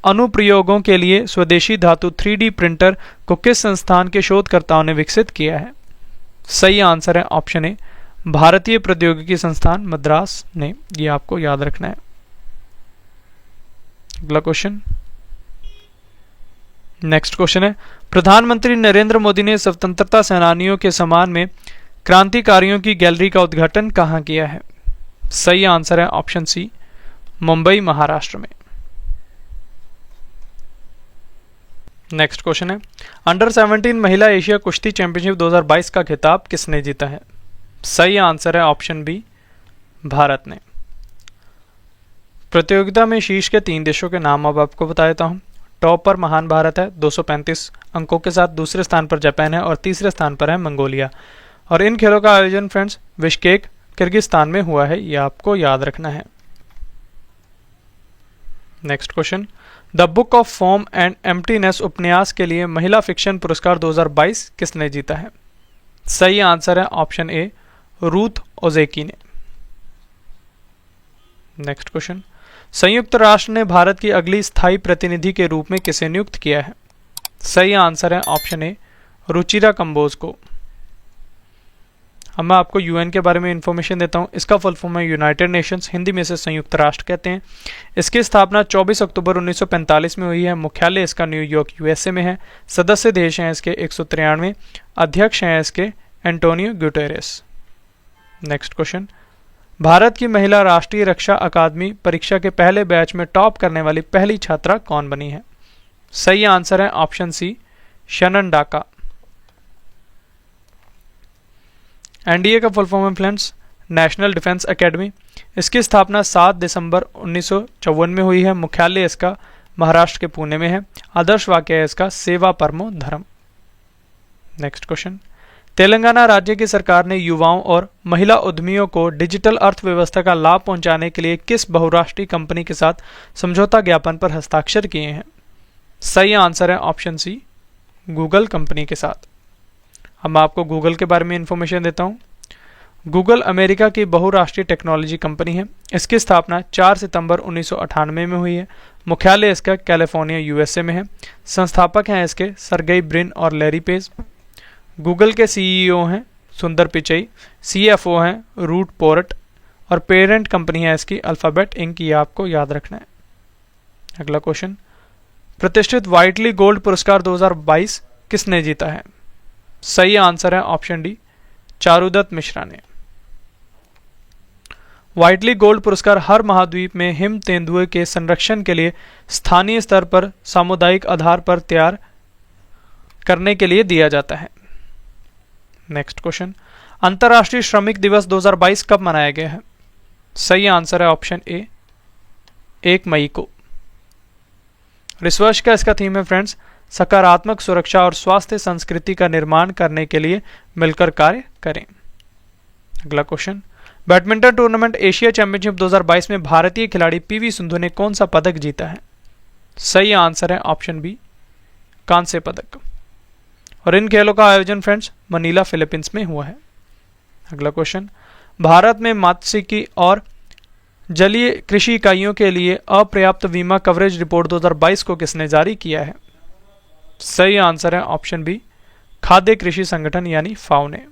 अनुप्रयोगों के लिए स्वदेशी धातु 3D प्रिंटर को किस संस्थान के शोधकर्ताओं ने विकसित किया है? सही आंसर है ऑप्शन ए, भारतीय प्रौद्योगिकी संस्थान मद्रास ने, ये आपको याद रखना है। अगला क्वेश्चन, नेक्स्ट क्वेश्चन है, प्रधानमंत्री नरेंद्र मोदी ने स्वतंत्रता सेनानियों के सम्मान में क्रांतिकारियों की गैलरी का उद्घाटन कहां किया है? सही आंसर है ऑप्शन सी, मुंबई महाराष्ट्र में। नेक्स्ट क्वेश्चन है, अंडर 17 महिला एशिया कुश्ती चैंपियनशिप 2022 का खिताब किसने जीता है? सही आंसर है ऑप्शन बी, भारत ने। प्रतियोगिता में शीर्ष के 3 देशों के नाम अब आपको बता देता हूं। टॉप पर महान भारत है 235 अंकों के साथ, दूसरे स्थान पर जापान है और तीसरे स्थान पर है मंगोलिया। और इन खेलों का आयोजन फ्रेंड्स बिश्केक किर्गिस्तान में हुआ है, यह आपको याद रखना है। Next question, the book of form and emptiness उपन्यास के लिए महिला फिक्शन पुरस्कार 2022 किसने जीता है? सही आंसर है ऑप्शन ए, रूथ ओजेकी ने। नेक्स्ट क्वेश्चन, संयुक्त राष्ट्र ने भारत की अगली स्थायी प्रतिनिधि के रूप में किसे नियुक्त किया है? सही आंसर है ऑप्शन ए, रुचिरा कंबोज को। अब मैं आपको यूएन के बारे में इंफॉर्मेशन देता हूं। इसका फुल फॉर्म है यूनाइटेड नेशंस, हिंदी में से संयुक्त राष्ट्र कहते हैं। इसकी स्थापना 24 अक्टूबर 1945 में हुई है। मुख्यालय इसका न्यूयॉर्क यूएसए में है। सदस्य देश हैं इसके 193, अध्यक्ष हैं इसके Antonio Guterres. Next question, Bharat की महिला राष्ट्रीय रक्षा अकादमी परीक्षा के पहले बैच में टॉप करने वाली पहली छात्रा कौन बनी है? सही आंसर है ऑप्शन सी, शनन डाका। एनडीए का फुल फॉर्म है फ्रेंड्स नेशनल डिफेंस एकेडमी। इसकी स्थापना 7 दिसंबर 1954 में हुई है। मुख्यालय इसका महाराष्ट्र के पुणे में है। आदर्श वाक्य है इसका, सेवा परमो धर्म। नेक्स्ट क्वेश्चन, तेलंगाना राज्य की सरकार ने युवाओं और महिला उद्यमियों को डिजिटल अर्थव्यवस्था का लाभ पहुंचाने के लिए किस बहुराष्ट्रीय कंपनी के साथ समझौता ज्ञापन पर हस्ताक्षर किए हैं? सही आंसर है ऑप्शन सी, गूगल कंपनी के साथ। अब मैं आपको गूगल के बारे में इंफॉर्मेशन देता हूं। गूगल अमेरिका की बहुराष्ट्रीय टेक्नोलॉजी कंपनी है। इसकी स्थापना 4 सितंबर 1998 में हुई है। मुख्यालय इसका कैलिफोर्निया यूएसए में है। संस्थापक हैं इसके सर्गेई ब्रिन और लैरी पेज। गूगल के सीईओ हैं सुंदर पिचई, सीएफओ हैं रूट पोर्ट और पेरेंट कंपनी है इसकी अल्फाबेट इंक, ये आपको याद रखना है। अगला क्वेश्चन, प्रतिष्ठित व्हाइटली गोल्ड पुरस्कार 2022 किसने जीता है? सही आंसर है ऑप्शन डी, चारुदत्त मिश्रा ने। व्हाइटली गोल्ड पुरस्कार हर महाद्वीप में हिम तेंदुए के संरक्षण के लिए स्थानीय स्तर पर सामुदायिक आधार पर तैयार करने के लिए दिया जाता है। नेक्स्ट क्वेश्चन, अंतर्राष्ट्रीय श्रमिक दिवस 2022 कब मनाया गया है? सही आंसर है ऑप्शन ए, 1 मई को। इस वर्ष का इसका थीम है फ्रेंड्स, सकारात्मक सुरक्षा और स्वास्थ्य संस्कृति का निर्माण करने के लिए मिलकर कार्य करें। अगला question, badminton tournament Asia championship 2022 में भारतीय खिलाड़ी पीवी सिंधु ने कौन सा पदक जीता है? सही आंसर है ऑप्शन बी, कांस्य पदक। और इन खेलों का आयोजन फ्रेंड्स मनीला फिलीपींस में हुआ है। अगला क्वेश्चन, भारत में मात्स्यिकी और जलीय कृषि इकाइयों के लिए अपर्याप्त बीमा कवरेज रिपोर्ट 2022 को किसने जारी किया है? सही आंसर है ऑप्शन बी, खाद्य कृषि संगठन यानी फाओ ने।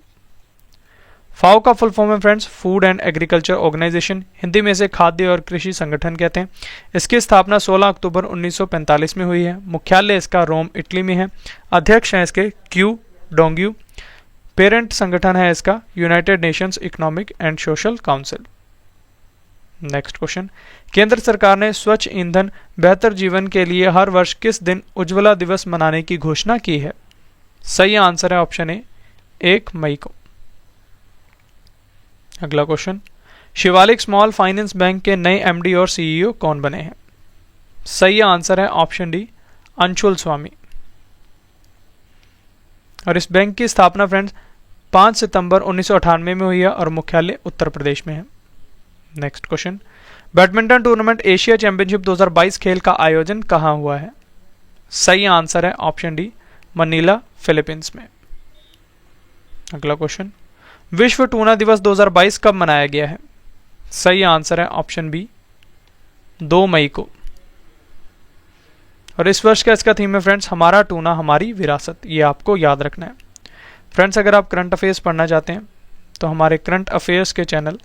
फाओ का फुल फॉर्म है friends food and agriculture organization, Hindi में से खाद्य और कृषि संगठन कहते हैं। इसकी स्थापना 16 अक्टूबर 1945 में हुई है। मुख्यालय इसका रोम इटली में है। अध्यक्ष हैं इसके क्यू डोंग्यू। पेरेंट संगठन है इसका United Nations economic and social council. Next question, केंद्र सरकार ने स्वच्छ ईंधन बेहतर जीवन के लिए हर वर्ष किस दिन उज्ज्वला दिवस मनाने की घोषणा की है? सही आंसर है ऑप्शन ए 1 मई को। अगला question, Shivalik small finance bank के नए एमडी और सीईओ कौन बने हैं? सही आंसर है ऑप्शन डी अंशुल स्वामी। और इस बैंक की स्थापना फ्रेंड्स 5 सितंबर 1998 में हुई है और मुख्यालय उत्तर प्रदेश में है। Next question, badminton tournament Asia championship 2022 खेल का आयोजन कहां हुआ है? सही आंसर है ऑप्शन डी मनीला फिलीपींस में। अगला क्वेश्चन, विश्व टूना दिवस 2022 कब मनाया गया है? सही आंसर है ऑप्शन बी 2 मई को। और इस वर्ष का इसका थीम है फ्रेंड्स हमारा टूना हमारी विरासत, ये आपको याद रखना है। फ्रेंड्स अगर आप करंट अफेयर्स पढ़ना चाहते हैं तो हमारे करंट अफेयर्स के channel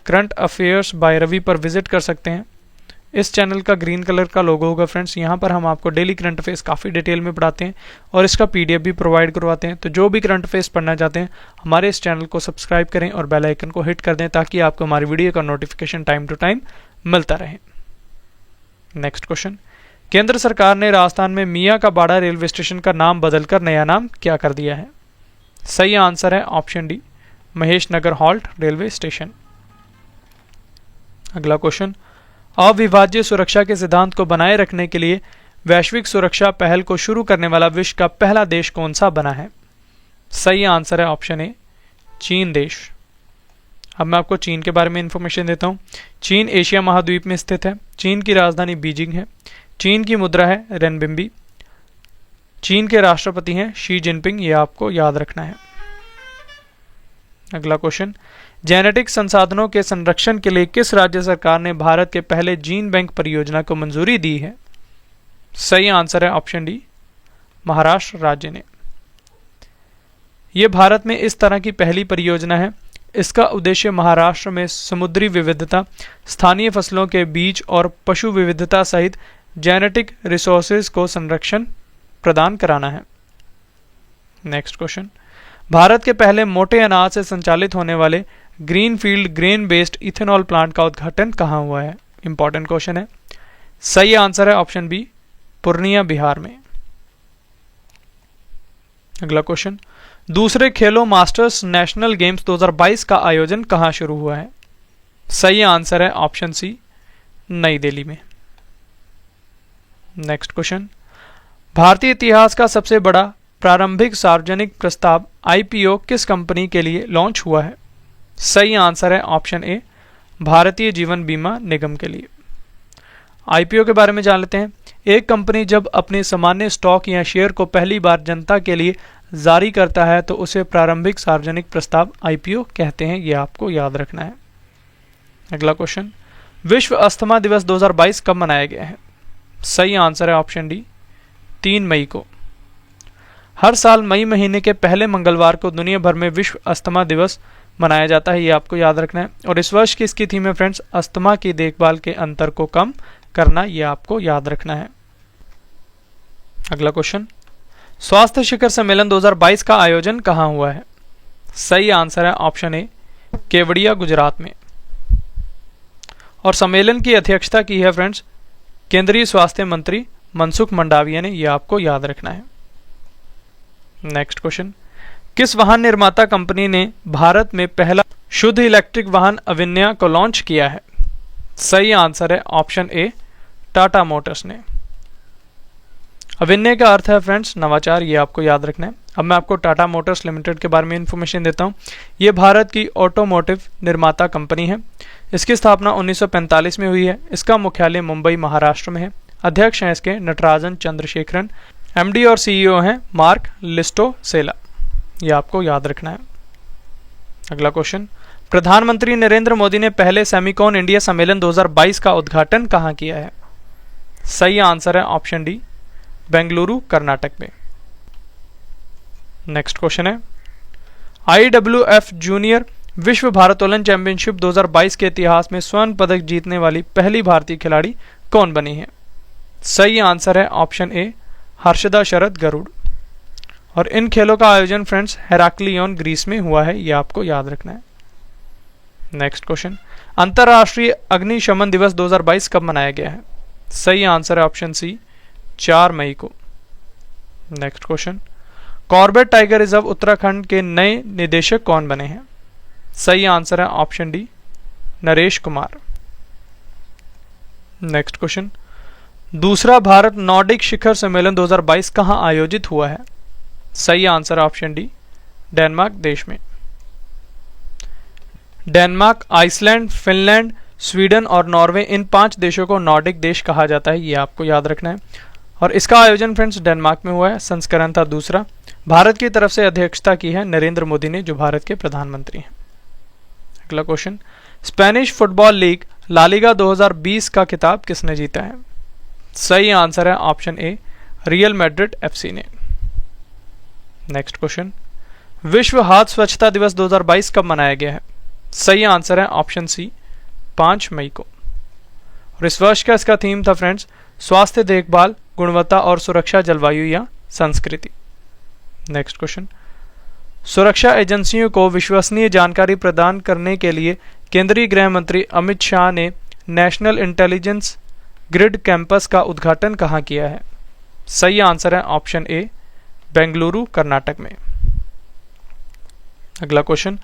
current affairs by Ravi पर विजिट कर सकते हैं। इस चैनल का ग्रीन कलर का लोगो होगा फ्रेंड्स, यहाँ पर हम आपको डेली करंट अफेयर्स काफ़ी डिटेल में पढ़ाते हैं और इसका पीडीएफ भी प्रोवाइड करवाते हैं। तो जो भी करंट अफेयर्स पढ़ना चाहते हैं हमारे इस चैनल को सब्सक्राइब करें और बेल आइकन को हिट कर दें ताकि आपको हमारी वीडियो का नोटिफिकेशन टाइम टू टाइम मिलता रहे। नेक्स्ट क्वेश्चन, केंद्र सरकार ने राजस्थान में मियाँ का बाड़ा रेलवे स्टेशन का नाम बदलकर नया नाम क्या कर दिया है? सही आंसर है ऑप्शन डी महेश नगर हॉल्ट रेलवे स्टेशन। अगला क्वेश्चन, अविभाज्य सुरक्षा के सिद्धांत को बनाए रखने के लिए वैश्विक सुरक्षा पहल को शुरू करने वाला विश्व का पहला देश कौन सा बना है? सही आंसर है ऑप्शन ए चीन देश। अब मैं आपको चीन के बारे में इंफॉर्मेशन देता हूं। चीन एशिया महाद्वीप में स्थित है। चीन की राजधानी बीजिंग है। चीन की मुद्रा है रेनबिंबी। चीन के राष्ट्रपति हैं शी जिनपिंग, ये आपको याद रखना है। अगला क्वेश्चन, जेनेटिक संसाधनों के संरक्षण के लिए किस राज्य सरकार ने भारत के पहले जीन बैंक परियोजना को मंजूरी दी है? सही आंसर है ऑप्शन डी महाराष्ट्र राज्य ने। यह भारत में इस तरह की पहली परियोजना है। इसका उद्देश्य महाराष्ट्र में समुद्री विविधता, स्थानीय फसलों के बीज और पशु विविधता सहित जेनेटिक रिसोर्सेज को संरक्षण प्रदान कराना है। नेक्स्ट क्वेश्चन, भारत के पहले मोटे अनाज से संचालित होने वाले greenfield grain based ethanol plant का उद्घाटन कहां हुआ है? इंपॉर्टेंट क्वेश्चन है। सही आंसर है ऑप्शन बी पूर्णिया बिहार में। अगला क्वेश्चन, दूसरे खेलो मास्टर्स नेशनल गेम्स 2022 का आयोजन कहां शुरू हुआ है? सही आंसर है ऑप्शन सी नई दिल्ली में। नेक्स्ट क्वेश्चन, भारतीय इतिहास का सबसे बड़ा प्रारंभिक सार्वजनिक प्रस्ताव आईपीओ किस कंपनी के लिए लॉन्च हुआ है? सही आंसर है ऑप्शन ए भारतीय जीवन बीमा निगम के लिए। आईपीओ के बारे में जान लेते हैं। एक कंपनी जब अपने सामान्य स्टॉक या शेयर को पहली बार जनता के लिए जारी करता है तो उसे प्रारंभिक सार्वजनिक प्रस्ताव आईपीओ कहते हैं, यह आपको याद रखना है। अगला क्वेश्चन, विश्व अस्थमा दिवस 2022 कब मनाया गया है? सही आंसर है ऑप्शन डी 3 मई को। हर साल मई महीने के पहले मंगलवार को दुनिया भर में विश्व अस्थमा दिवस मनाया जाता है, ये आपको याद रखना है। और इस वर्ष की इसकी थीम है फ्रेंड्स अस्थमा की देखभाल के अंतर को कम करना, यह आपको याद रखना है। अगला क्वेश्चन, स्वास्थ्य शिखर सम्मेलन 2022 का आयोजन कहां हुआ है? सही आंसर है ऑप्शन ए केवड़िया गुजरात में। और सम्मेलन की अध्यक्षता की है फ्रेंड्स केंद्रीय स्वास्थ्य मंत्री मनसुख मंडाविया ने, यह आपको याद रखना है। नेक्स्ट क्वेश्चन, किस वाहन निर्माता कंपनी ने भारत में पहला शुद्ध इलेक्ट्रिक वाहन अविन्या को लॉन्च किया है? सही आंसर है ऑप्शन ए टाटा मोटर्स ने। अविन्या का अर्थ है फ्रेंड्स नवाचार, ये आपको याद रखना है। अब मैं आपको टाटा मोटर्स लिमिटेड के बारे में इंफॉर्मेशन देता हूँ। ये भारत की ऑटोमोटिव निर्माता कंपनी है। इसकी स्थापना 1945 में हुई है। इसका मुख्यालय मुंबई महाराष्ट्र में है। अध्यक्ष हैं इसके नटराजन चंद्रशेखरन। एमडी और सीईओ हैं मार्क लिस्टोसेला, ये आपको याद रखना है। अगला क्वेश्चन, प्रधानमंत्री नरेंद्र मोदी ने पहले सेमिकॉन इंडिया सम्मेलन 2022 का उद्घाटन कहां किया है? सही आंसर है ऑप्शन डी बेंगलुरु कर्नाटक में। नेक्स्ट क्वेश्चन है, IWF जूनियर विश्व भारोत्तोलन चैंपियनशिप 2022 के इतिहास में स्वर्ण पदक जीतने वाली पहली भारतीय खिलाड़ी कौन बनी है? सही आंसर है ऑप्शन ए हर्षदा शरद गरुड़। और इन खेलों का आयोजन फ्रेंड्स हेराक्लियन ग्रीस में हुआ है, यह आपको याद रखना है। नेक्स्ट क्वेश्चन, अंतर्राष्ट्रीय अग्निशमन दिवस 2022 कब मनाया गया है? सही आंसर है ऑप्शन सी 4 मई को। Next question, Corbett tiger reserve Uttarakhand के नए निदेशक कौन बने हैं? सही आंसर है option D Naresh Kumar. Next question, दूसरा भारत नॉर्डिक शिखर सम्मेलन 2022 कहां आयोजित हुआ है? सही आंसर है ऑप्शन डी डेनमार्क देश में। डेनमार्क, आइसलैंड, फिनलैंड, स्वीडन और नॉर्वे, इन 5 देशों को नॉर्डिक देश कहा जाता है, ये आपको याद रखना है। और इसका आयोजन फ्रेंड्स डेनमार्क में हुआ है, संस्करण था दूसरा। भारत की तरफ से अध्यक्षता की है नरेंद्र मोदी ने, जो भारत के प्रधानमंत्री हैं। अगला question, Spanish football league La Liga 2020 का खिताब किसने जीता है? सही आंसर है option a Real Madrid FC ने। नेक्स्ट क्वेश्चन, विश्व हाथ स्वच्छता दिवस 2022 कब मनाया गया है? सही आंसर है ऑप्शन सी 5 मई को। और इस वर्ष का इसका थीम था फ्रेंड्स स्वास्थ्य देखभाल, गुणवत्ता और सुरक्षा, जलवायु या संस्कृति। नेक्स्ट क्वेश्चन, सुरक्षा एजेंसियों को विश्वसनीय जानकारी प्रदान करने के लिए केंद्रीय गृह मंत्री अमित शाह ने नेशनल इंटेलिजेंस ग्रिड कैंपस का उद्घाटन कहाँ किया है? सही आंसर है ऑप्शन ए बेंगलुरु कर्नाटक में। अगला क्वेश्चन,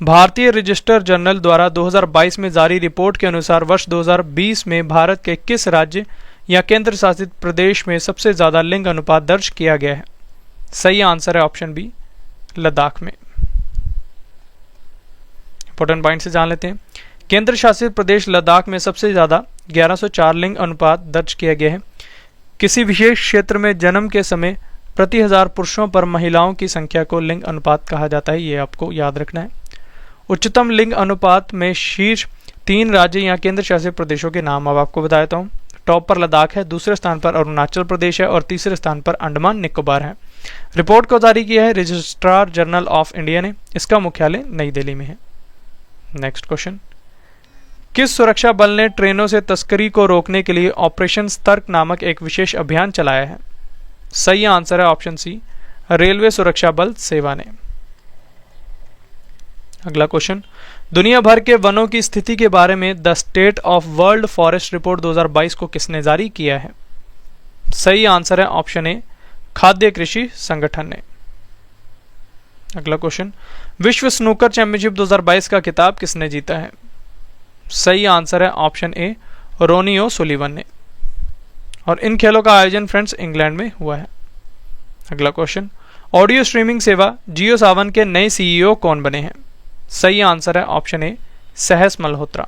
भारतीय रजिस्टर जनरल द्वारा 2022 में जारी रिपोर्ट के अनुसार वर्ष 2020 में भारत के किस राज्य या केंद्र शासित प्रदेश में सबसे ज्यादा लिंग अनुपात दर्ज किया गया है? सही आंसर है ऑप्शन बी लद्दाख में। इंपॉर्टेंट पॉइंट से जान लेते हैं। केंद्र शासित प्रदेश लद्दाख में सबसे ज्यादा 1104 लिंग अनुपात दर्ज किया गया है। किसी विशेष क्षेत्र में जन्म के समय प्रति 1000 पुरुषों पर महिलाओं की संख्या को लिंग अनुपात कहा जाता है, ये आपको याद रखना है। उच्चतम लिंग अनुपात में शीर्ष 3 राज्य या केंद्र शासित प्रदेशों के नाम अब आपको बता देता हूँ। टॉप पर लद्दाख है, दूसरे स्थान पर अरुणाचल प्रदेश है और तीसरे स्थान पर अंडमान निकोबार है। रिपोर्ट को जारी किया है रजिस्ट्रार जनरल ऑफ इंडिया ने। इसका मुख्यालय नई दिल्ली में है। नेक्स्ट क्वेश्चन, किस सुरक्षा बल ने ट्रेनों से तस्करी को रोकने के लिए ऑपरेशन सतर्क नामक एक विशेष अभियान चलाया है? सही आंसर है ऑप्शन सी रेलवे सुरक्षा बल सेवा ने। अगला क्वेश्चन, दुनिया भर के वनों की स्थिति के बारे में the state of world forest report 2022 को किसने जारी किया है? सही आंसर है ऑप्शन ए खाद्य कृषि संगठन ने। अगला क्वेश्चन, विश्व स्नूकर चैंपियनशिप 2022 का खिताब किसने जीता है? सही आंसर है ऑप्शन ए रोनी ओ सुलिवन ने। और इन खेलों का आयोजन फ्रेंड्स इंग्लैंड में हुआ है। अगला क्वेश्चन, ऑडियो स्ट्रीमिंग सेवा जियो सावन के नए सीईओ कौन बने हैं? सही आंसर है ऑप्शन ए सहस मल्होत्रा।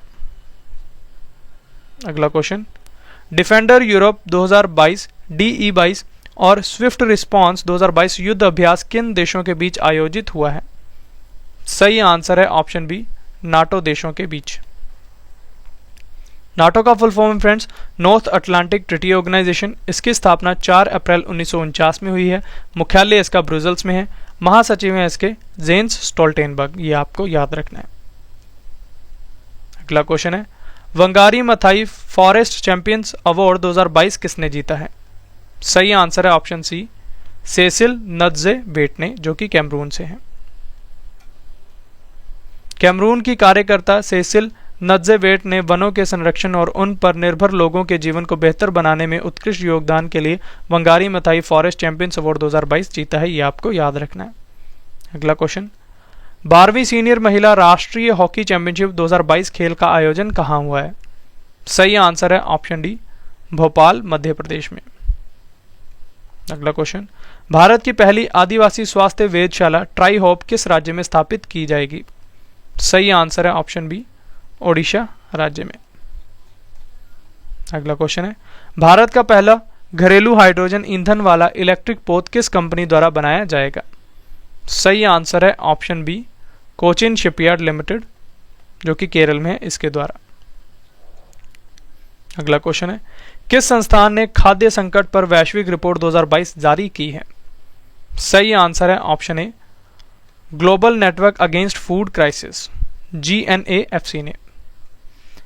अगला क्वेश्चन, डिफेंडर यूरोप 2022, DE22 और स्विफ्ट रिस्पॉन्स 2022 युद्ध अभ्यास किन देशों के बीच आयोजित हुआ है? सही आंसर है ऑप्शन बी नाटो देशों के बीच। नाटो का full form friends North Atlantic Treaty Organization. इसकी स्थापना 4 अप्रैल 1949 में हुई है। मुख्यालय इसका ब्रुसेल्स में है। महासचिव हैं इसके जेन्स स्टोल्टेनबर्ग, ये आपको याद रखना है। अगला क्वेश्चन है, Wangari Maathai forest champions award 2022 किसने जीता है? सही आंसर है ऑप्शन सी सेसिल नत्जे-वेट ने, जो कि कैमरून से हैं। कैमरून की कार्यकर्ता सेसिल नत्जे-वेट ने वनों के संरक्षण और उन पर निर्भर लोगों के जीवन को बेहतर बनाने में उत्कृष्ट योगदान के लिए Wangari Maathai forest champions award 2022 जीता है, ये आपको याद रखना है। अगला क्वेश्चन, 12वीं सीनियर महिला राष्ट्रीय हॉकी चैंपियनशिप 2022 खेल का आयोजन कहाँ हुआ है? सही आंसर है ऑप्शन डी भोपाल मध्य प्रदेश में। अगला क्वेश्चन, भारत की पहली आदिवासी स्वास्थ्य वेधशाला ट्राई होप किस राज्य में स्थापित की जाएगी? सही आंसर है ऑप्शन बी ओडिशा राज्य में। अगला क्वेश्चन है, भारत का पहला घरेलू हाइड्रोजन ईंधन वाला इलेक्ट्रिक पोत किस कंपनी द्वारा बनाया जाएगा? सही आंसर है option b Cochin shipyard limited, जो कि केरल में है, इसके द्वारा। अगला क्वेश्चन है, किस संस्थान ने खाद्य संकट पर वैश्विक रिपोर्ट 2022 जारी की है? सही आंसर है option a global network against food crisis, GNAFC ने।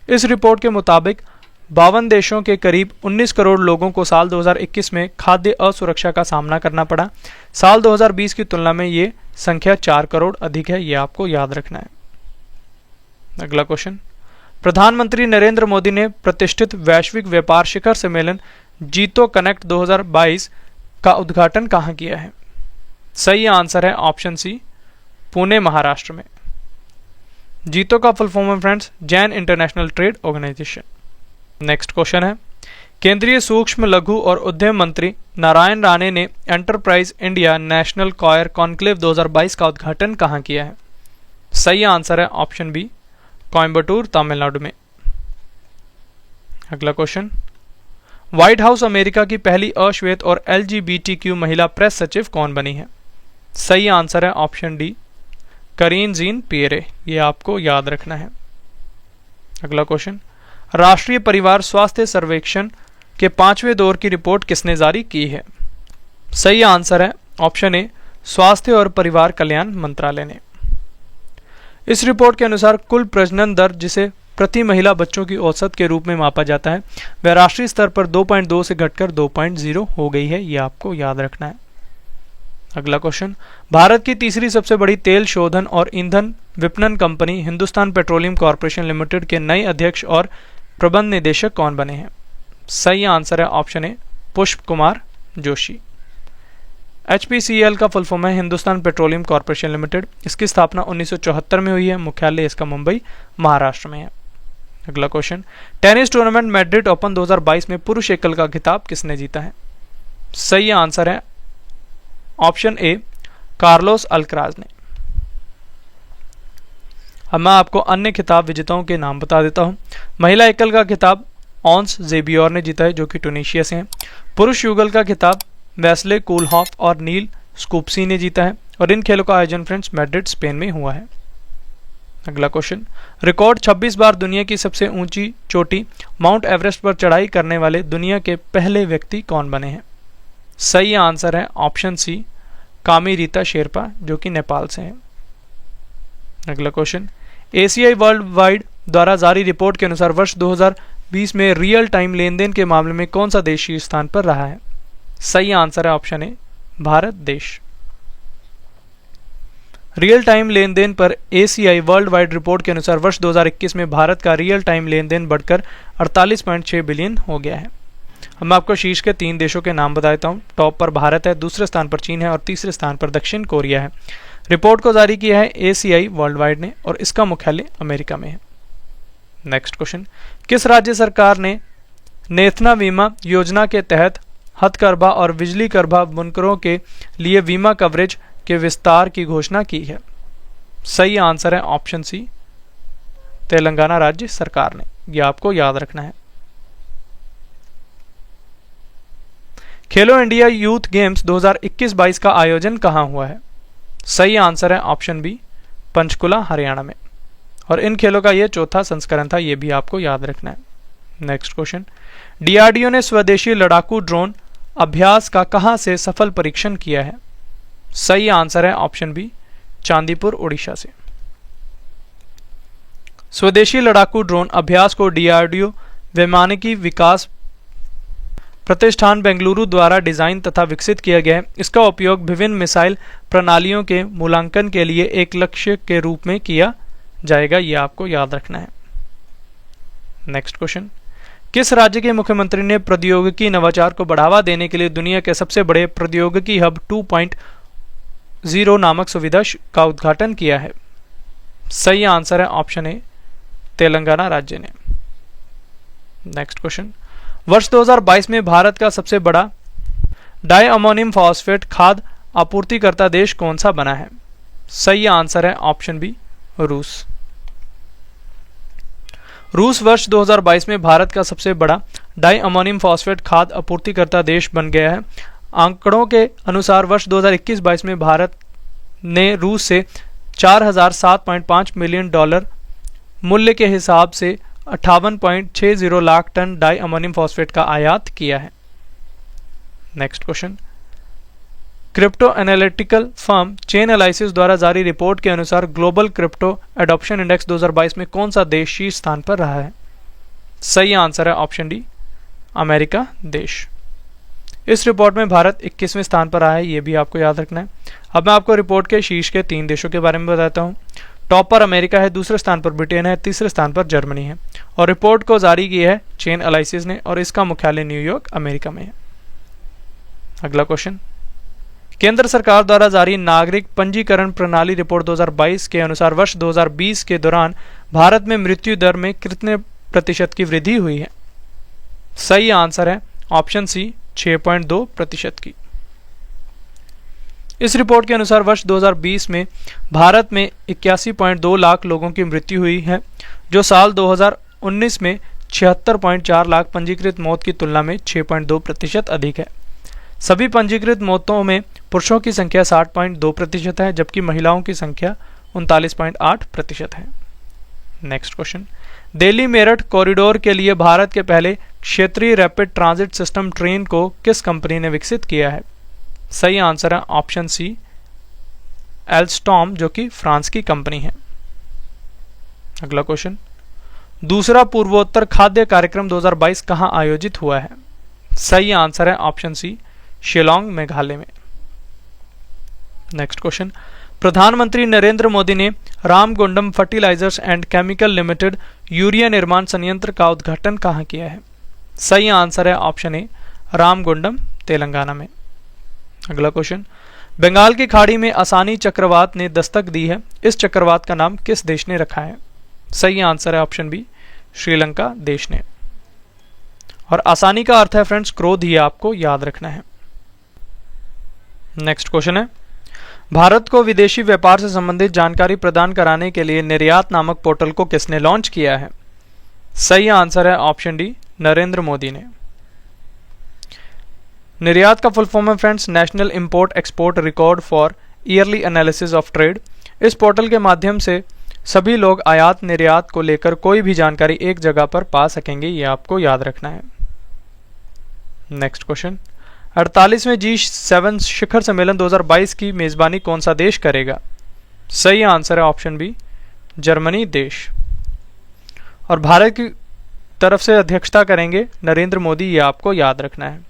इस रिपोर्ट के मुताबिक 52 देशों के करीब 19 करोड़ लोगों को साल 2021 में खाद्य असुरक्षा का सामना करना पड़ा। साल 2020 की तुलना में ये संख्या 4 करोड़ अधिक है, ये आपको याद रखना है। अगला क्वेश्चन, प्रधानमंत्री नरेंद्र मोदी ने प्रतिष्ठित वैश्विक व्यापार शिखर सम्मेलन जीतो कनेक्ट 2022 का उद्घाटन कहाँ किया है? सही आंसर है ऑप्शन सी, पुणे महाराष्ट्र में। जीतो का फुल फॉर्म है friends Jain international trade organization. Next question है, केंद्रीय सूक्ष्म लघु और उद्यम मंत्री नारायण राणे ने enterprise India national coir conclave 2022 का उद्घाटन कहाँ किया है? सही आंसर है ऑप्शन बी, कोयम्बटूर तमिलनाडु में। अगला क्वेश्चन, व्हाइट हाउस अमेरिका की पहली अश्वेत और LGBTQ महिला प्रेस सचिव कौन बनी है? सही आंसर है ऑप्शन डी, करीन जीन पियरे, ये आपको याद रखना है। अगला क्वेश्चन, राष्ट्रीय परिवार स्वास्थ्य सर्वेक्षण के 5वें दौर की रिपोर्ट किसने जारी की है? सही आंसर है ऑप्शन ए, स्वास्थ्य और परिवार कल्याण मंत्रालय ने। इस रिपोर्ट के अनुसार कुल प्रजनन दर, जिसे प्रति महिला बच्चों की औसत के रूप में मापा जाता है, वह राष्ट्रीय स्तर पर 2.2 से घटकर 2.0 हो गई है, यह आपको याद रखना है। अगला क्वेश्चन, भारत की तीसरी सबसे बड़ी तेल शोधन और ईंधन विपणन company Hindustan petroleum corporation limited के नए अध्यक्ष और प्रबंध निदेशक कौन बने हैं? सही आंसर है ऑप्शन ए, पुष्प कुमार जोशी। HPCL का फुल फॉर्म है हिंदुस्तान पेट्रोलियम कॉर्पोरेशन लिमिटेड। इसकी स्थापना 1974 में हुई है। मुख्यालय इसका मुंबई महाराष्ट्र में है। अगला question, tennis tournament Madrid open 2022 में पुरुष एकल का खिताब किसने जीता है? सही आंसर है ऑप्शन ए, कार्लोस अल्कराज ने। अब मैं आपको अन्य खिताब विजेताओं के नाम बता देता हूं। महिला एकल का खिताब ऑन्स जेबियोर ने जीता है, जो कि ट्यूनीशिया से हैं। पुरुष युगल का खिताब वेस्ले कूलहॉफ और नील स्कूप्सी ने जीता है। और इन खेलों का आयोजन फ्रेंड्स मैड्रिड स्पेन में हुआ है। अगला क्वेश्चन, रिकॉर्ड 26 बार दुनिया की सबसे ऊंची चोटी माउंट एवरेस्ट पर चढ़ाई करने वाले दुनिया के पहले व्यक्ति कौन बने हैं? सही आंसर है ऑप्शन सी, कामी रीता शेरपा, जो कि नेपाल से हैं। अगला क्वेश्चन, ACI वर्ल्ड वाइड द्वारा जारी रिपोर्ट के अनुसार वर्ष 2020 में रियल टाइम लेन देन के मामले में कौन सा देश शीर्ष स्थान पर रहा है? सही आंसर है ऑप्शन ए, भारत देश। रियल टाइम लेन देन पर ACI वर्ल्ड वाइड रिपोर्ट के अनुसार वर्ष 2021 में भारत का रियल टाइम लेन देन बढ़कर 48.6 बिलियन हो गया है। अब मैं आपको शीर्ष के 3 देशों के नाम बताता हूँ। टॉप पर भारत है, दूसरे स्थान पर चीन है और तीसरे स्थान पर दक्षिण कोरिया है। रिपोर्ट को जारी किया है ACI वर्ल्ड वाइड ने और इसका मुख्यालय अमेरिका में है। नेक्स्ट क्वेश्चन, किस राज्य सरकार ने नेथना बीमा योजना के तहत हथकरघा और बिजली करघा बुनकरों के लिए बीमा कवरेज के विस्तार की घोषणा की है? सही आंसर है ऑप्शन सी, तेलंगाना राज्य सरकार ने। यह आपको याद रखना है। खेलो इंडिया यूथ गेम्स 2021-22 का आयोजन कहां हुआ है? सही आंसर है ऑप्शन बी, पंचकुला हरियाणा में। और इन खेलों का यह चौथा संस्करण था, यह भी आपको याद रखना है। नेक्स्ट क्वेश्चन, DRDO ने स्वदेशी लड़ाकू ड्रोन अभ्यास का कहां से सफल परीक्षण किया है? सही आंसर है ऑप्शन बी, चांदीपुर उड़ीसा से। स्वदेशी लड़ाकू ड्रोन अभ्यास को DRDO वैमानिकी विकास प्रतिष्ठान बेंगलुरु द्वारा डिजाइन तथा विकसित किया गया है। इसका उपयोग विभिन्न मिसाइल प्रणालियों के मूल्यांकन के लिए एक लक्ष्य के रूप में किया जाएगा, यह आपको याद रखना है। नेक्स्ट क्वेश्चन, किस राज्य के मुख्यमंत्री ने प्रौद्योगिकी नवाचार को बढ़ावा देने के लिए दुनिया के सबसे बड़े प्रौद्योगिकी हब 2.0 नामक सुविधा का उद्घाटन किया है? सही आंसर है ऑप्शन ए, तेलंगाना राज्य ने। नेक्स्ट क्वेश्चन, वर्ष 2022 में भारत का सबसे बड़ा डाई अमोनियम फॉस्फेट खाद आपूर्तिकर्ता देश कौन सा बना है? सही आंसर है ऑप्शन बी, रूस। रूस वर्ष 2022 में भारत का सबसे बड़ा डाई अमोनियम फॉस्फेट खाद आपूर्तिकर्ता देश बन गया है। आंकड़ों के अनुसार वर्ष 2021-22 में भारत ने रूस से 4007.5 मिलियन डॉलर मूल्य के हिसाब से 58.60 lakh tonne diammonium phosphate का आयात किया है। Next question, crypto analytical firm Chainalysis द्वारा जारी रिपोर्ट के अनुसार ग्लोबल क्रिप्टो एडॉप्शन इंडेक्स 2022 में कौन सा देश शीर्ष स्थान पर रहा है? सही आंसर है ऑप्शन डी, अमेरिका देश। इस रिपोर्ट में भारत 21वें स्थान पर आया है, ये भी आपको याद रखना है। अब मैं आपको रिपोर्ट के शीर्ष के 3 देशों के बारे में बताता हूँ। टॉप पर अमेरिका है, दूसरे स्थान पर ब्रिटेन है, तीसरे स्थान पर जर्मनी है। और रिपोर्ट को जारी की है चेन एलाइसिस ने और इसका मुख्यालय न्यूयॉर्क अमेरिका में है। अगला क्वेश्चन, केंद्र सरकार द्वारा जारी नागरिक पंजीकरण प्रणाली रिपोर्ट 2022 के अनुसार वर्ष 2020 के दौरान भारत में मृत्यु दर में कितने प्रतिशत की वृद्धि हुई है? सही आंसर है ऑप्शन सी, 6.2% की। इस रिपोर्ट के अनुसार वर्ष 2020 में भारत में 81.2 लाख लोगों की मृत्यु हुई है, जो साल 2019 में 76.4 लाख पंजीकृत मौत की तुलना में 6.2% अधिक है। सभी पंजीकृत मौतों में पुरुषों की संख्या 60.2% है, जबकि महिलाओं की संख्या 39.8% है। Next question, Delhi Meerut corridor के लिए भारत के पहले क्षेत्रीय रैपिड ट्रांजिट सिस्टम ट्रेन को किस कंपनी ने विकसित किया है? सही आंसर है ऑप्शन सी, एल्स्टॉम, जो कि फ्रांस की कंपनी है। अगला क्वेश्चन, दूसरा पूर्वोत्तर खाद्य कार्यक्रम 2022 कहां आयोजित हुआ है? सही आंसर है ऑप्शन सी, शिलांग मेघालय में। नेक्स्ट क्वेश्चन, प्रधानमंत्री नरेंद्र मोदी ने Ramagundam fertilizers and chemical limited urea निर्माण संयंत्र का उद्घाटन कहां किया है? सही आंसर है ऑप्शन ए, रामगुंडम, तेलंगाना में। अगला क्वेश्चन, बंगाल की खाड़ी में आसानी चक्रवात ने दस्तक दी है, इस चक्रवात का नाम किस देश ने रखा है? सही आंसर है ऑप्शन बी, श्रीलंका देश ने। और आसानी का अर्थ है फ्रेंड्स क्रोध, ही आपको याद रखना है। नेक्स्ट क्वेश्चन है, भारत को विदेशी व्यापार से संबंधित जानकारी प्रदान कराने के लिए निर्यात नामक पोर्टल को किसने लॉन्च किया है? सही आंसर है ऑप्शन डी, नरेंद्र मोदी ने। निर्यात का फुल फॉर्म है friends national import export record for yearly analysis of trade. इस पोर्टल के माध्यम से सभी लोग आयात निर्यात को लेकर कोई भी जानकारी एक जगह पर पा सकेंगे, ये आपको याद रखना है। नेक्स्ट क्वेश्चन, 48वें G7 शिखर सम्मेलन 2022 की मेजबानी कौन सा देश करेगा? सही आंसर है ऑप्शन बी, जर्मनी देश। और भारत की तरफ से अध्यक्षता करेंगे नरेंद्र मोदी, ये आपको याद रखना है।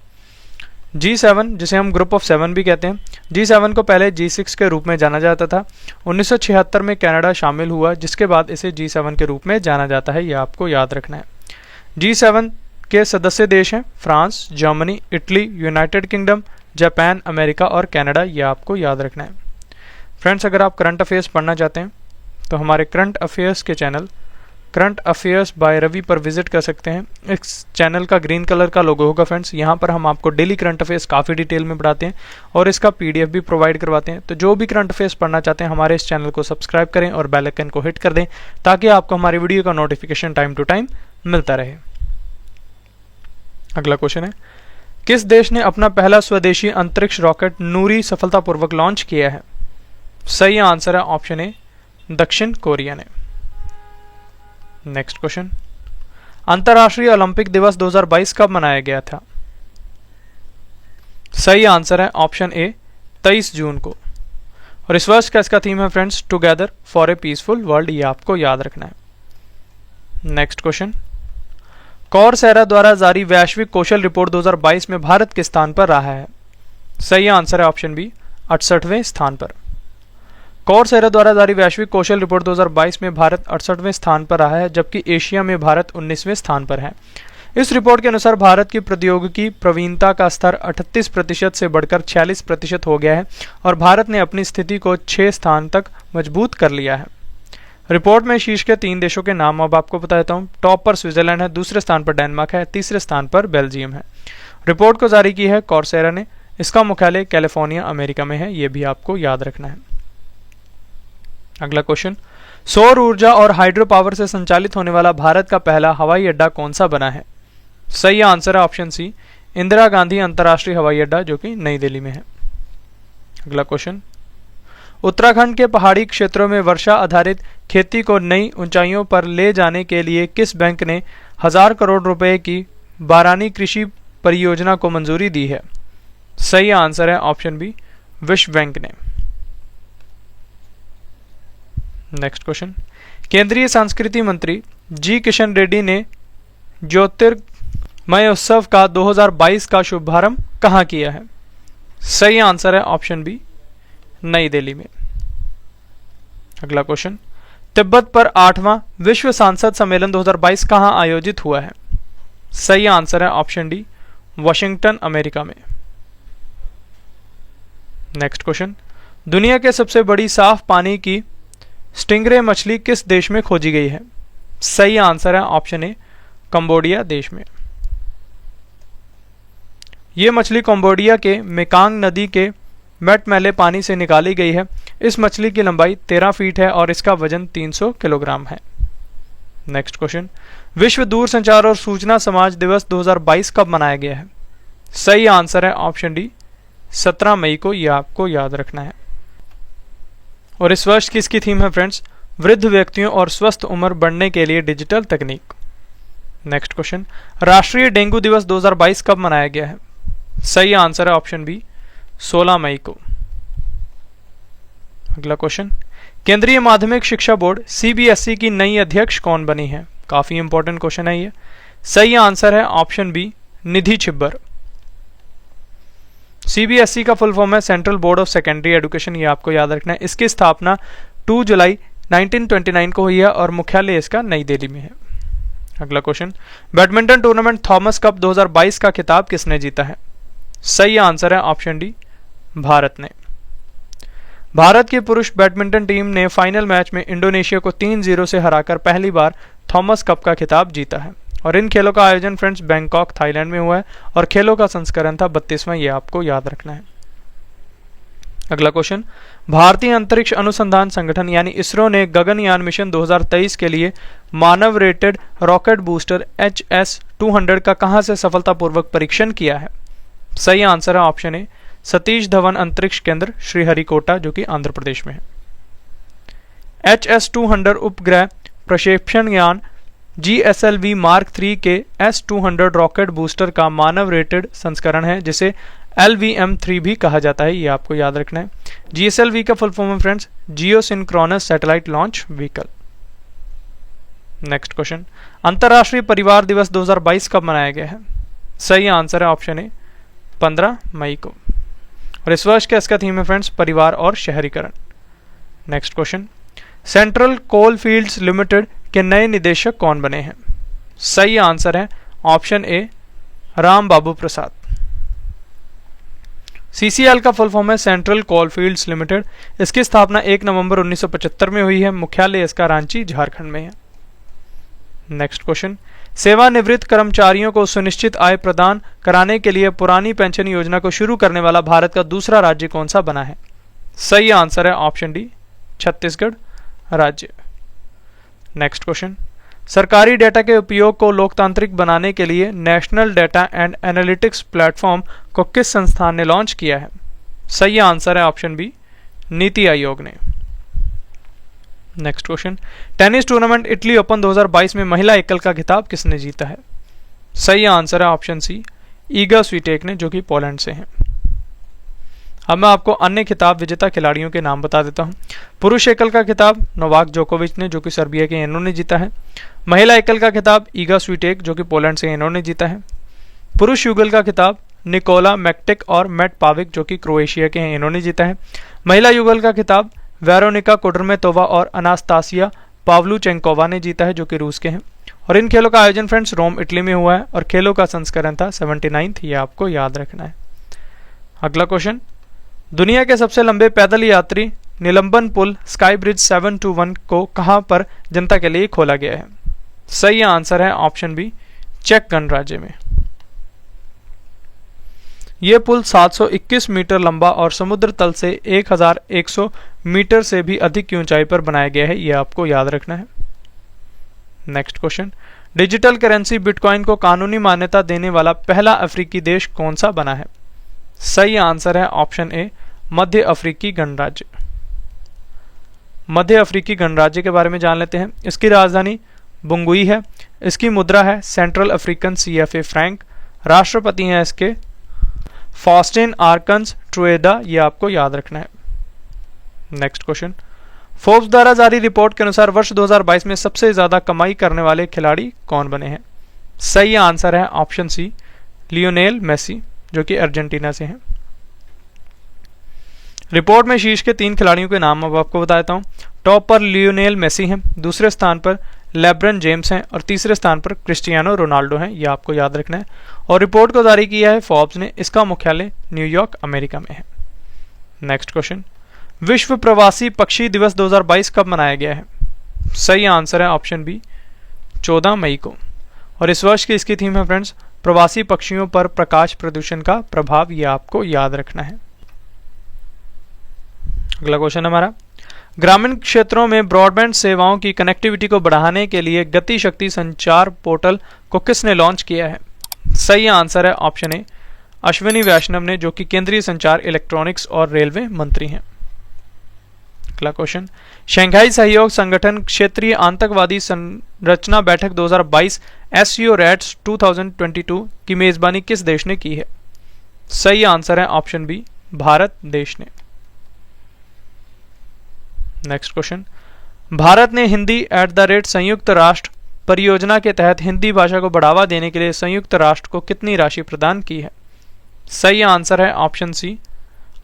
G7, जिसे हम ग्रुप ऑफ 7 भी कहते हैं, G7 को पहले G6 के रूप में जाना जाता था। 1976 में कनाडा शामिल हुआ, जिसके बाद इसे G7 के रूप में जाना जाता है, यह आपको याद रखना है। G7 के सदस्य देश हैं France, Germany, Italy, United kingdom, Japan, America और कनाडा, यह आपको याद रखना है। फ्रेंड्स, अगर आप करंट अफेयर्स पढ़ना चाहते हैं तो हमारे करंट अफेयर्स के channel current affairs by Ravi पर विजिट कर सकते हैं। इस चैनल का ग्रीन कलर का लोगो होगा फ्रेंड्स, यहाँ पर हम आपको डेली करंट अफेयर्स काफ़ी डिटेल में पढ़ाते हैं और इसका PDF भी प्रोवाइड करवाते हैं। तो जो भी करंट अफेयर्स पढ़ना चाहते हैं हमारे इस चैनल को सब्सक्राइब करें और बेल आइकन को हिट कर दें, ताकि आपको हमारी वीडियो का नोटिफिकेशन टाइम टू टाइम मिलता रहे। अगला क्वेश्चन है, किस देश ने अपना पहला स्वदेशी अंतरिक्ष रॉकेट नूरी सफलतापूर्वक लॉन्च किया है? सही आंसर है ऑप्शन ए, दक्षिण कोरिया ने। नेक्स्ट क्वेश्चन, अंतर्राष्ट्रीय ओलंपिक दिवस 2022 कब मनाया गया था? सही आंसर है ऑप्शन ए, 23 जून को। और इस वर्ष का इसका थीम है friends, together for a peaceful world, ये आपको याद रखना है। नेक्स्ट क्वेश्चन, कौरसेरा द्वारा जारी वैश्विक कौशल रिपोर्ट 2022 में भारत किस स्थान पर रहा है? सही आंसर है ऑप्शन बी, 68वें स्थान पर। कौरसेरा द्वारा जारी वैश्विक कौशल रिपोर्ट 2022 में भारत 68वें स्थान पर रहा है, जबकि एशिया में भारत 19वें स्थान पर है। इस रिपोर्ट के अनुसार भारत की प्रौद्योगिकी प्रवीणता का स्तर 38% से बढ़कर 46% हो गया है और भारत ने अपनी स्थिति को 6 स्थान तक मजबूत कर लिया है। रिपोर्ट में शीर्ष के 3 देशों के नाम अब आपको बता देता हूँ। टॉप पर स्विट्जरलैंड है, दूसरे स्थान पर डेनमार्क है, तीसरे स्थान पर बेल्जियम है। रिपोर्ट को जारी की है कौरसेरा ने, इसका मुख्यालय कैलिफोर्निया अमेरिका में है, ये भी आपको याद रखना है। अगला क्वेश्चन, सौर ऊर्जा और हाइड्रो पावर से संचालित होने वाला भारत का पहला हवाई अड्डा कौन सा बना है? सही आंसर है ऑप्शन सी, इंदिरा गांधी अंतर्राष्ट्रीय हवाई अड्डा, जो कि नई दिल्ली में है। अगला क्वेश्चन, उत्तराखंड के पहाड़ी क्षेत्रों में वर्षा आधारित खेती को नई ऊंचाइयों पर ले जाने के लिए किस बैंक ने 1000 करोड़ रुपए की बारानी कृषि परियोजना को मंजूरी दी है? सही आंसर है ऑप्शन बी, विश्व बैंक ने। नेक्स्ट क्वेश्चन, केंद्रीय संस्कृति मंत्री जी किशन रेड्डी ने ज्योतिर्मय उत्सव का 2022 का शुभारंभ कहाँ किया है? सही आंसर है ऑप्शन बी, नई दिल्ली में। अगला क्वेश्चन, तिब्बत पर 8वां विश्व सांसद सम्मेलन 2022 कहाँ आयोजित हुआ है? सही आंसर है ऑप्शन डी, वॉशिंगटन, अमेरिका में। नेक्स्ट क्वेश्चन, दुनिया के सबसे बड़ी साफ पानी की स्टिंगरे मछली किस देश में खोजी गई है? सही आंसर है ऑप्शन ए, कंबोडिया देश में। यह मछली कंबोडिया के मेकांग नदी के मैटमैले पानी से निकाली गई है। इस मछली की लंबाई 13 फीट है और इसका वजन 300 किलोग्राम है। नेक्स्ट क्वेश्चन, विश्व दूरसंचार और सूचना समाज दिवस 2022 कब मनाया गया है? सही आंसर है ऑप्शन डी, 17 मई को। यह आपको याद रखना है। और इस वर्ष की इसकी थीम है फ्रेंड्स, वृद्ध व्यक्तियों और स्वस्थ उम्र बढ़ने के लिए डिजिटल तकनीक। नेक्स्ट क्वेश्चन, राष्ट्रीय डेंगू दिवस 2022 कब मनाया गया है? सही आंसर है ऑप्शन बी, 16 मई को। अगला क्वेश्चन, केंद्रीय माध्यमिक शिक्षा बोर्ड सीबीएसई की नई अध्यक्ष कौन बनी है? काफी इंपॉर्टेंट क्वेश्चन है ये। सही आंसर है ऑप्शन बी, निधि छिब्बर। सीबीएसई का फुल फॉर्म है central board of secondary education, ये आपको याद रखना है। इसकी स्थापना 2 जुलाई 1929 को हुई है और मुख्यालय इसका नई दिल्ली में है। अगला question, badminton tournament Thomas cup 2022 का खिताब किसने जीता है? सही आंसर है ऑप्शन डी, भारत ने। भारत की पुरुष बैडमिंटन टीम ने फाइनल मैच में इंडोनेशिया को 3-0 से हराकर पहली बार थॉमस कप का खिताब जीता है। और इन खेलों का आयोजन फ्रेंड्स बैंकॉक, थाईलैंड में हुआ है और खेलों का संस्करण था 32वां, ये आपको याद रखना है। अगला क्वेश्चन, भारतीय अंतरिक्ष अनुसंधान संगठन यानी इसरो ने गगनयान मिशन 2023 के लिए मानव रेटेड रॉकेट बूस्टर HS-200 का कहां से सफलतापूर्वक परीक्षण किया है? सही आंसर है ऑप्शन ए, सतीश धवन अंतरिक्ष केंद्र, श्रीहरिकोटा, जो कि आंध्र प्रदेश में है। HS-200 उपग्रह प्रक्षेपण यान GSLV मार्क 3 के S-200 रॉकेट बूस्टर का मानव रेटेड संस्करण है, जिसे LVM-3 भी कहा जाता है, ये आपको याद रखना है। GSLV का फुल फॉर्म है friends, geosynchronous satellite launch vehicle. Next question, अंतर्राष्ट्रीय परिवार दिवस 2022 कब मनाया गया है? सही आंसर है ऑप्शन ए, 15 मई को। और इस वर्ष का इसका थीम है फ्रेंड्स, परिवार और शहरीकरण। Next question, central coal fields limited के नए निदेशक कौन बने हैं? सही आंसर है option a, Ram Babu Prasad. CCL का फुल फॉर्म है सेंट्रल कोल फील्ड्स लिमिटेड। इसकी स्थापना 1 नवंबर 1975 में हुई है। मुख्यालय इसका रांची, झारखंड में है। नेक्स्ट क्वेश्चन, सेवानिवृत्त कर्मचारियों को सुनिश्चित आय प्रदान कराने के लिए पुरानी पेंशन योजना को शुरू करने वाला भारत का दूसरा राज्य कौन सा बना है? सही आंसर है ऑप्शन डी, छत्तीसगढ़ राज्य। नेक्स्ट क्वेश्चन, सरकारी डेटा के उपयोग को लोकतांत्रिक बनाने के लिए national data and analytics platform को किस संस्थान ने लॉन्च किया है? सही आंसर है ऑप्शन बी, नीति आयोग ने। Next question, tennis tournament Italy open 2022 में महिला एकल का खिताब किसने जीता है? सही आंसर है ऑप्शन सी, ईगा स्वीटेक ने, जो कि पोलैंड से हैं। अब मैं आपको अन्य खिताब विजेता खिलाड़ियों के नाम बता देता हूं। पुरुष एकल का खिताब नोवाक जोकोविच ने, जो कि सर्बिया के, इन्होंने जीता है। महिला एकल का खिताब ईगा स्वीटेक, जो कि पोलैंड से, इन्होंने जीता है। पुरुष युगल का खिताब निकोला मैक्टिक और मैट पाविक, जो कि क्रोएशिया के हैं, इन्होंने जीता है। महिला युगल का खिताब वेरोनिका कुडरमेतोवा और अनास्तासिया पावलुचेंकोवा ने जीता है, जो कि रूस के हैं। और इन खेलों का आयोजन फ्रेंड्स रोम, इटली में हुआ है और खेलों का संस्करण था 79th, ये आपको याद रखना है। अगला क्वेश्चन, दुनिया के सबसे लंबे पैदल यात्री निलंबन पुल स्काई ब्रिज 721 को कहां पर जनता के लिए खोला गया है? सही आंसर है ऑप्शन बी, चेक गणराज्य में। यह पुल 721 मीटर लंबा और समुद्र तल से 1100 मीटर से भी अधिक की ऊंचाई पर बनाया गया है, यह आपको याद रखना है। Next question, digital currency bitcoin को कानूनी मान्यता देने वाला पहला अफ्रीकी देश कौन सा बना है? सही आंसर है ऑप्शन ए, मध्य अफ्रीकी गणराज्य। मध्य अफ्रीकी गणराज्य के बारे में जान लेते हैं। इसकी राजधानी बुंगुई है। इसकी मुद्रा है सेंट्रल अफ्रीकन CFA फ्रैंक। राष्ट्रपति हैं इसके फॉस्टिन आर्कन्स ट्रुएदा, ये आपको याद रखना है। नेक्स्ट क्वेश्चन, फोर्ब्स द्वारा जारी रिपोर्ट के अनुसार वर्ष 2022 में सबसे ज्यादा कमाई करने वाले खिलाड़ी कौन बने हैं? सही आंसर है ऑप्शन सी, लियोनेल मेसी, जो कि अर्जेंटीना से हैं। रिपोर्ट में शीर्ष के 3 खिलाड़ियों के नाम अब आपको बता देता हूं। टॉप पर लियोनेल मेसी हैं, दूसरे स्थान पर लेब्रन जेम्स हैं और तीसरे स्थान पर क्रिस्टियानो रोनाल्डो हैं। यह आपको याद रखना है। और रिपोर्ट को जारी किया है फोर्ब्स ने। इसका मुख्यालय न्यूयॉर्क, अमेरिका में है। नेक्स्ट क्वेश्चन, विश्व प्रवासी पक्षी दिवस 2022 कब मनाया गया है? सही आंसर है ऑप्शन बी, 14 मई को। और इस वर्ष की इसकी थीम है फ्रेंड्स, प्रवासी पक्षियों पर प्रकाश प्रदूषण का प्रभाव। यह आपको याद रखना है। अगला क्वेश्चन हमारा, ग्रामीण क्षेत्रों में ब्रॉडबैंड सेवाओं की कनेक्टिविटी को बढ़ाने के लिए गति शक्ति संचार पोर्टल को किसने लॉन्च किया है? सही आंसर है ऑप्शन ए, अश्विनी वैष्णव ने, जो कि केंद्रीय संचार, इलेक्ट्रॉनिक्स और रेलवे मंत्री हैं। अगला क्वेश्चन, शंघाई सहयोग संगठन क्षेत्रीय आतंकवादी संरचना बैठक 2022 SCO रैट्स 2022 की मेजबानी किस देश ने की है? सही आंसर है ऑप्शन बी, भारत देश ने। नेक्स्ट क्वेश्चन, भारत ने हिंदी @संयुक्त राष्ट्र परियोजना के तहत हिंदी भाषा को बढ़ावा देने के लिए संयुक्त राष्ट्र को कितनी राशि प्रदान की है? सही आंसर है ऑप्शन सी,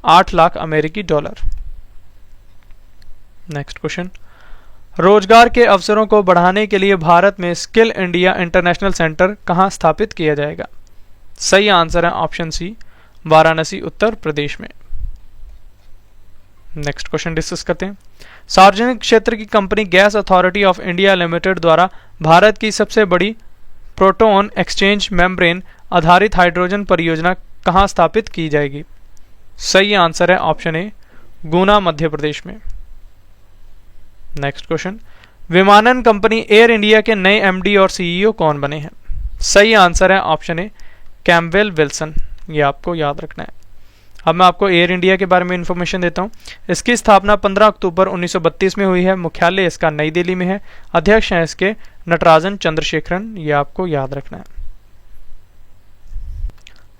8 लाख अमेरिकी डॉलर। नेक्स्ट क्वेश्चन, रोजगार के अवसरों को बढ़ाने के लिए भारत में स्किल इंडिया इंटरनेशनल सेंटर कहां स्थापित किया जाएगा? सही आंसर है ऑप्शन सी, वाराणसी, उत्तर प्रदेश में। नेक्स्ट क्वेश्चन डिस्कस करते हैं। सार्वजनिक क्षेत्र की company gas Authority of India limited द्वारा भारत की सबसे बड़ी प्रोटॉन एक्सचेंज मेम्ब्रेन आधारित हाइड्रोजन परियोजना कहां स्थापित की जाएगी? सही आंसर है ऑप्शन ए, गुना, मध्य प्रदेश में। नेक्स्ट क्वेश्चन, विमानन कंपनी एयर इंडिया के नए MD और CEO कौन बने हैं? सही आंसर है ऑप्शन ए, कैम्पबेल विल्सन। ये आपको याद रखना है। अब मैं आपको एयर इंडिया के बारे में इंफॉर्मेशन देता हूं। इसकी स्थापना 15 अक्टूबर 1932 में हुई है। मुख्यालय इसका नई दिल्ली में है। अध्यक्ष हैं इसके नटराजन चंद्रशेखरन। ये आपको याद रखना है।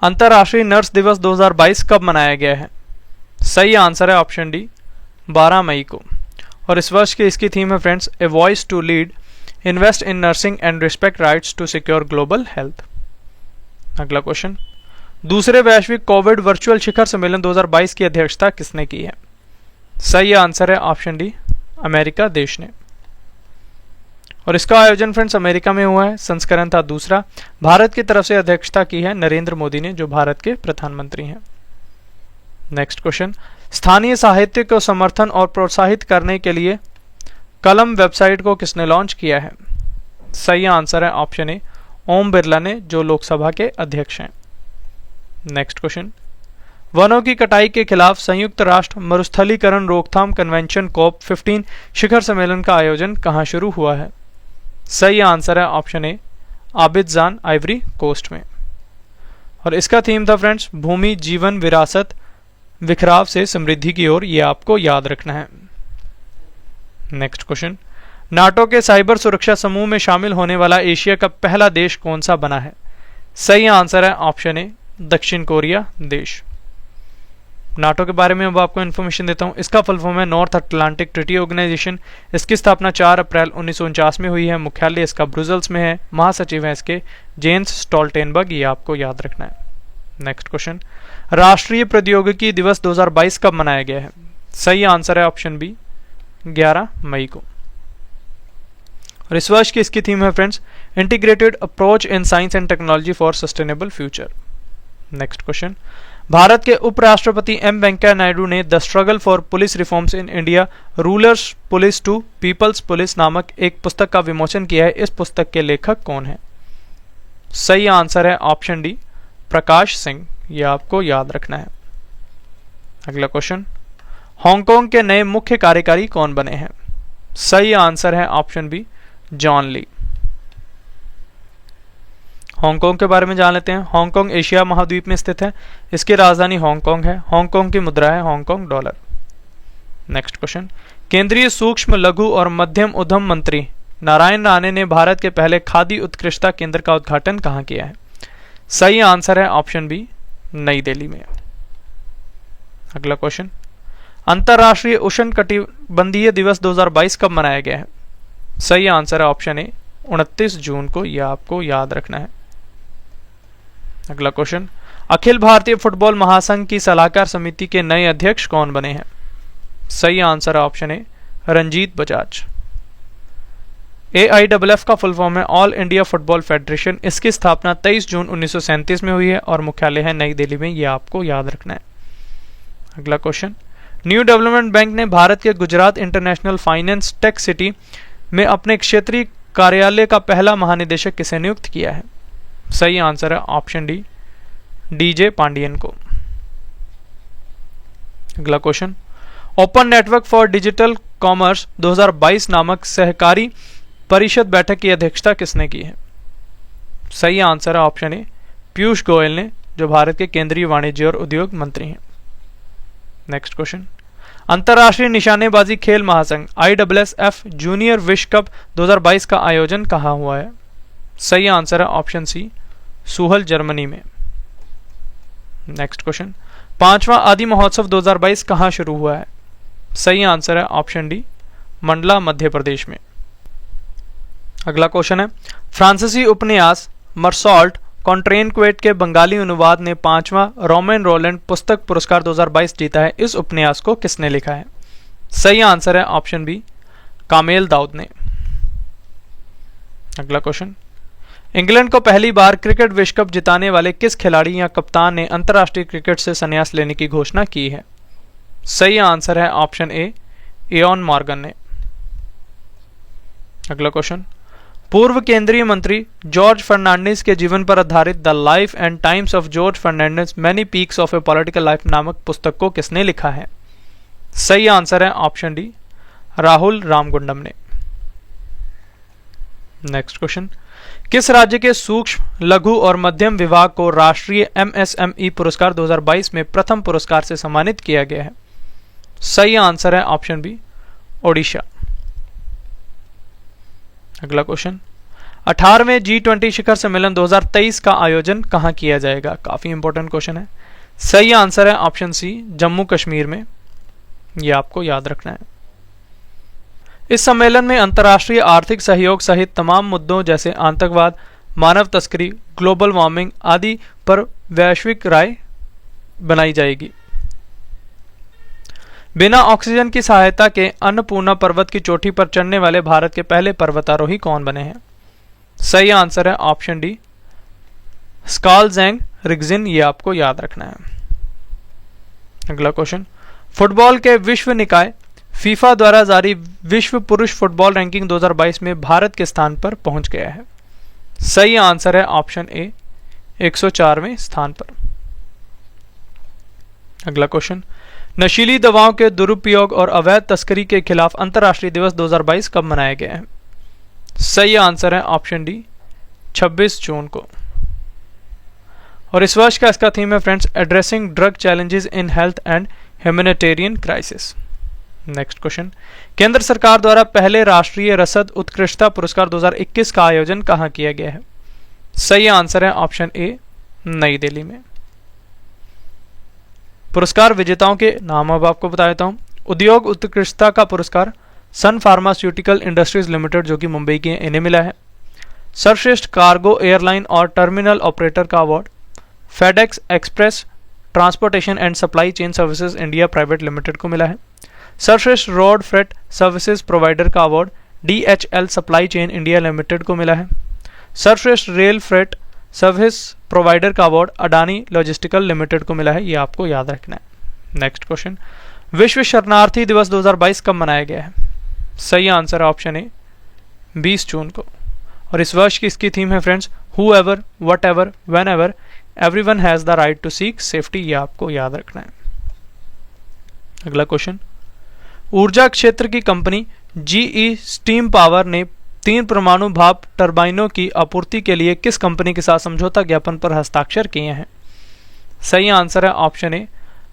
अंतर्राष्ट्रीय नर्स दिवस 2022 कब मनाया गया है? सही आंसर है ऑप्शन डी, 12 मई को। और इस वर्ष की इसकी थीम है friends, a voice to lead, invest in nursing and respect rights to secure global health. अगला क्वेश्चन, दूसरे वैश्विक कोविड वर्चुअल शिखर सम्मेलन 2022 की अध्यक्षता किसने की है? सही आंसर है ऑप्शन डी, अमेरिका देश ने। और इसका आयोजन फ्रेंड्स अमेरिका में हुआ है। संस्करण था दूसरा। भारत की तरफ से अध्यक्षता की है नरेंद्र मोदी ने, जो भारत के प्रधानमंत्री हैं। नेक्स्ट क्वेश्चन, स्थानीय साहित्य को समर्थन और प्रोत्साहित करने के लिए कलम वेबसाइट को किसने लॉन्च किया है? सही आंसर है ऑप्शन ए, ओम बिरला ने, जो लोकसभा के अध्यक्ष हैं। नेक्स्ट क्वेश्चन, वनों की कटाई के खिलाफ संयुक्त राष्ट्र मरुस्थलीकरण रोकथाम कन्वेंशन COP15 शिखर सम्मेलन का आयोजन कहां शुरू हुआ है? सही आंसर है option a, Abidjan, Ivory Coast में। और इसका थीम था फ्रेंड्स, भूमि, जीवन, विरासत, विखराव से समृद्धि की ओर। यह आपको याद रखना है। नेक्स्ट क्वेश्चन, नाटो के साइबर सुरक्षा समूह में शामिल होने वाला एशिया का पहला देश कौन सा बना है? सही आंसर है ऑप्शन ए, दक्षिण कोरिया देश। नाटो के बारे में अब आपको इन्फॉर्मेशन देता हूं। इसका फुल फॉर्म है नॉर्थ अटलांटिक ट्रीटी ऑर्गेनाइजेशन। इसकी स्थापना 4 अप्रैल 1949 में हुई है। मुख्यालय इसका ब्रुसेल्स में है। महासचिव है इसके जेन्स स्टोल्टेनबर्ग। ये आपको याद रखना है। नेक्स्ट क्वेश्चन, राष्ट्रीय प्रौद्योगिकी दिवस 2022 कब मनाया गया है? सही आंसर है ऑप्शन बी, 11 मई को। और इस वर्ष की इसकी थीम है friends, integrated approach in science and technology for sustainable future. Next question, Bharat के उपराष्ट्रपति एम वेंकैया नायडू ने the struggle for police reforms in India, rulers police to people's police नामक एक पुस्तक का विमोचन किया है। इस पुस्तक के लेखक कौन है? सही आंसर है ऑप्शन डी, प्रकाश सिंह। यह आपको याद रखना है। अगला क्वेश्चन, हांगकांग के नए मुख्य कार्यकारी कौन बने हैं? सही आंसर है option b, John Lee. Hong Kong के बारे में जान लेते हैं। हांगकांग एशिया महाद्वीप में स्थित है। इसकी राजधानी हांगकांग है। हांगकांग की मुद्रा है हांगकांग डॉलर। नेक्स्ट क्वेश्चन, केंद्रीय सूक्ष्म, लघु और मध्यम उद्यम मंत्री नारायण राणे ने भारत के पहले खादी उत्कृष्टता केंद्र का उद्घाटन कहां किया है? सही आंसर है ऑप्शन बी, नई दिल्ली में। अगला क्वेश्चन, अंतर्राष्ट्रीय उष्णकटिबंधीय दिवस 2022 कब मनाया गया है? सही आंसर है ऑप्शन ए, 29 जून को, यह आपको याद रखना है। अगला क्वेश्चन, अखिल भारतीय फुटबॉल महासंघ की सलाहकार समिति के नए अध्यक्ष कौन बने हैं? सही आंसर है option a, Ranjit Bajaj. AIFF का फुल फॉर्म है ऑल इंडिया फुटबॉल फेडरेशन। इसकी स्थापना 23 जून 1937 में हुई है और मुख्यालय है नई दिल्ली में, यह आपको याद रखना है। अगला क्वेश्चन, न्यू डेवलपमेंट बैंक ने भारत के Gujarat international finance tech city में अपने क्षेत्रीय कार्यालय का पहला महानिदेशक किसे नियुक्त किया है? सही आंसर है ऑप्शन डी, DJ पांडियन को। अगला question, open network for digital commerce 2022 नामक सहकारी परिषद बैठक की अध्यक्षता किसने की है? सही आंसर है ऑप्शन ए, पीयूष गोयल ने, जो भारत के केंद्रीय वाणिज्य और उद्योग मंत्री हैं। नेक्स्ट क्वेश्चन, अंतर्राष्ट्रीय निशानेबाजी खेल महासंघ ISSF जूनियर विश्व कप 2022 का आयोजन कहां हुआ है? सही आंसर है ऑप्शन सी, सूहल जर्मनी में। नेक्स्ट क्वेश्चन, 5वां आदि महोत्सव 2022 कहां शुरू हुआ है? सही आंसर है ऑप्शन डी, मंडला मध्य प्रदेश में। अगला क्वेश्चन है, फ्रांसीसी उपन्यास मर्सॉल्ट कॉन्ट्रेनक्वेट के बंगाली अनुवाद ने 5वां रोमन रोलैंड पुस्तक पुरस्कार 2022 जीता है। इस उपन्यास को किसने लिखा है? सही आंसर है ऑप्शन बी, कामेल दाऊद ने। अगला क्वेश्चन, इंग्लैंड को पहली बार क्रिकेट विश्व कप जिताने वाले किस खिलाड़ी या कप्तान ने अंतर्राष्ट्रीय क्रिकेट से संन्यास लेने की घोषणा की है? सही आंसर है ऑप्शन ए, इयॉन मॉर्गन ने। अगला क्वेश्चन, पूर्व केंद्रीय मंत्री जॉर्ज फर्नांडिस के जीवन पर आधारित the life and times of George Fernandes many peaks of a political life नामक पुस्तक को किसने लिखा है? सही आंसर है ऑप्शन डी, राहुल रामगुंडम ने। नेक्स्ट क्वेश्चन, किस राज्य के सूक्ष्म, लघु और मध्यम विभाग को राष्ट्रीय MSME पुरस्कार 2022 में प्रथम पुरस्कार से सम्मानित किया गया है? सही आंसर है ऑप्शन बी, ओडिशा। अगला क्वेश्चन, 18वें G20 शिखर सम्मेलन 2023 का आयोजन कहां किया जाएगा? काफी इंपॉर्टेंट क्वेश्चन है। सही आंसर है ऑप्शन सी, जम्मू कश्मीर में, यह आपको याद रखना है। इस सम्मेलन में अंतर्राष्ट्रीय आर्थिक सहयोग सहित तमाम मुद्दों जैसे आतंकवाद, मानव तस्करी, ग्लोबल वार्मिंग आदि पर वैश्विक राय बनाई जाएगी। बिना ऑक्सीजन की सहायता के अन्नपूर्णा पर्वत की चोटी पर चढ़ने वाले भारत के पहले पर्वतारोही कौन बने हैं? सही आंसर है ऑप्शन डी, स्कालजेंग रिग्जिन, ये आपको याद रखना है। अगला क्वेश्चन, फुटबॉल के विश्व निकाय फीफा द्वारा जारी विश्व पुरुष फुटबॉल रैंकिंग 2022 में भारत के स्थान पर पहुंच गया है। सही आंसर है ऑप्शन ए, 104वें स्थान पर। अगला क्वेश्चन, नशीली दवाओं के दुरुपयोग और अवैध तस्करी के खिलाफ अंतर्राष्ट्रीय दिवस 2022 कब मनाया गया है? सही आंसर है ऑप्शन डी, 26 जून को। और इस वर्ष का इसका थीम है friends, addressing drug challenges in health and humanitarian crisis. Next question, केंद्र सरकार द्वारा पहले राष्ट्रीय रसद उत्कृष्टता पुरस्कार 2021 का आयोजन कहां किया गया है? सही आंसर है ऑप्शन ए, नई दिल्ली में। पुरस्कार विजेताओं के नाम अब आपको बता देता हूं। उद्योग उत्कृष्टता का पुरस्कार सन फार्मास्यूटिकल इंडस्ट्रीज लिमिटेड, जो कि मुंबई की है, इन्हें मिला है। सर्वश्रेष्ठ कार्गो एयरलाइन और टर्मिनल ऑपरेटर का award FedEx express transportation and supply chain services India private limited को मिला है। सर्वश्रेष्ठ रोड फ्रेट सर्विसेज प्रोवाइडर का award DHL supply chain India limited को मिला है। सर्वश्रेष्ठ रेल फ्रेट सर्विस प्रोवाइडर का अवार्ड अडानी लॉजिस्टिकल लिमिटेड को मिला है, ये आपको याद रखना है। नेक्स्ट क्वेश्चन, विश्व शरणार्थी दिवस 2022 कब मनाया गया है? सही आंसर है ऑप्शन ए, 20 जून को। और इस वर्ष की इसकी थीम है friends, whoever, whatever, whenever, everyone has the right to seek safety, ये आपको याद रखना है। अगला क्वेश्चन, ऊर्जा क्षेत्र की कंपनी GE स्टीम पावर ने 3 परमाणु भाप टर्बाइनों की आपूर्ति के लिए किस कंपनी के साथ समझौता ज्ञापन पर हस्ताक्षर किए हैं? सही आंसर है ऑप्शन ए,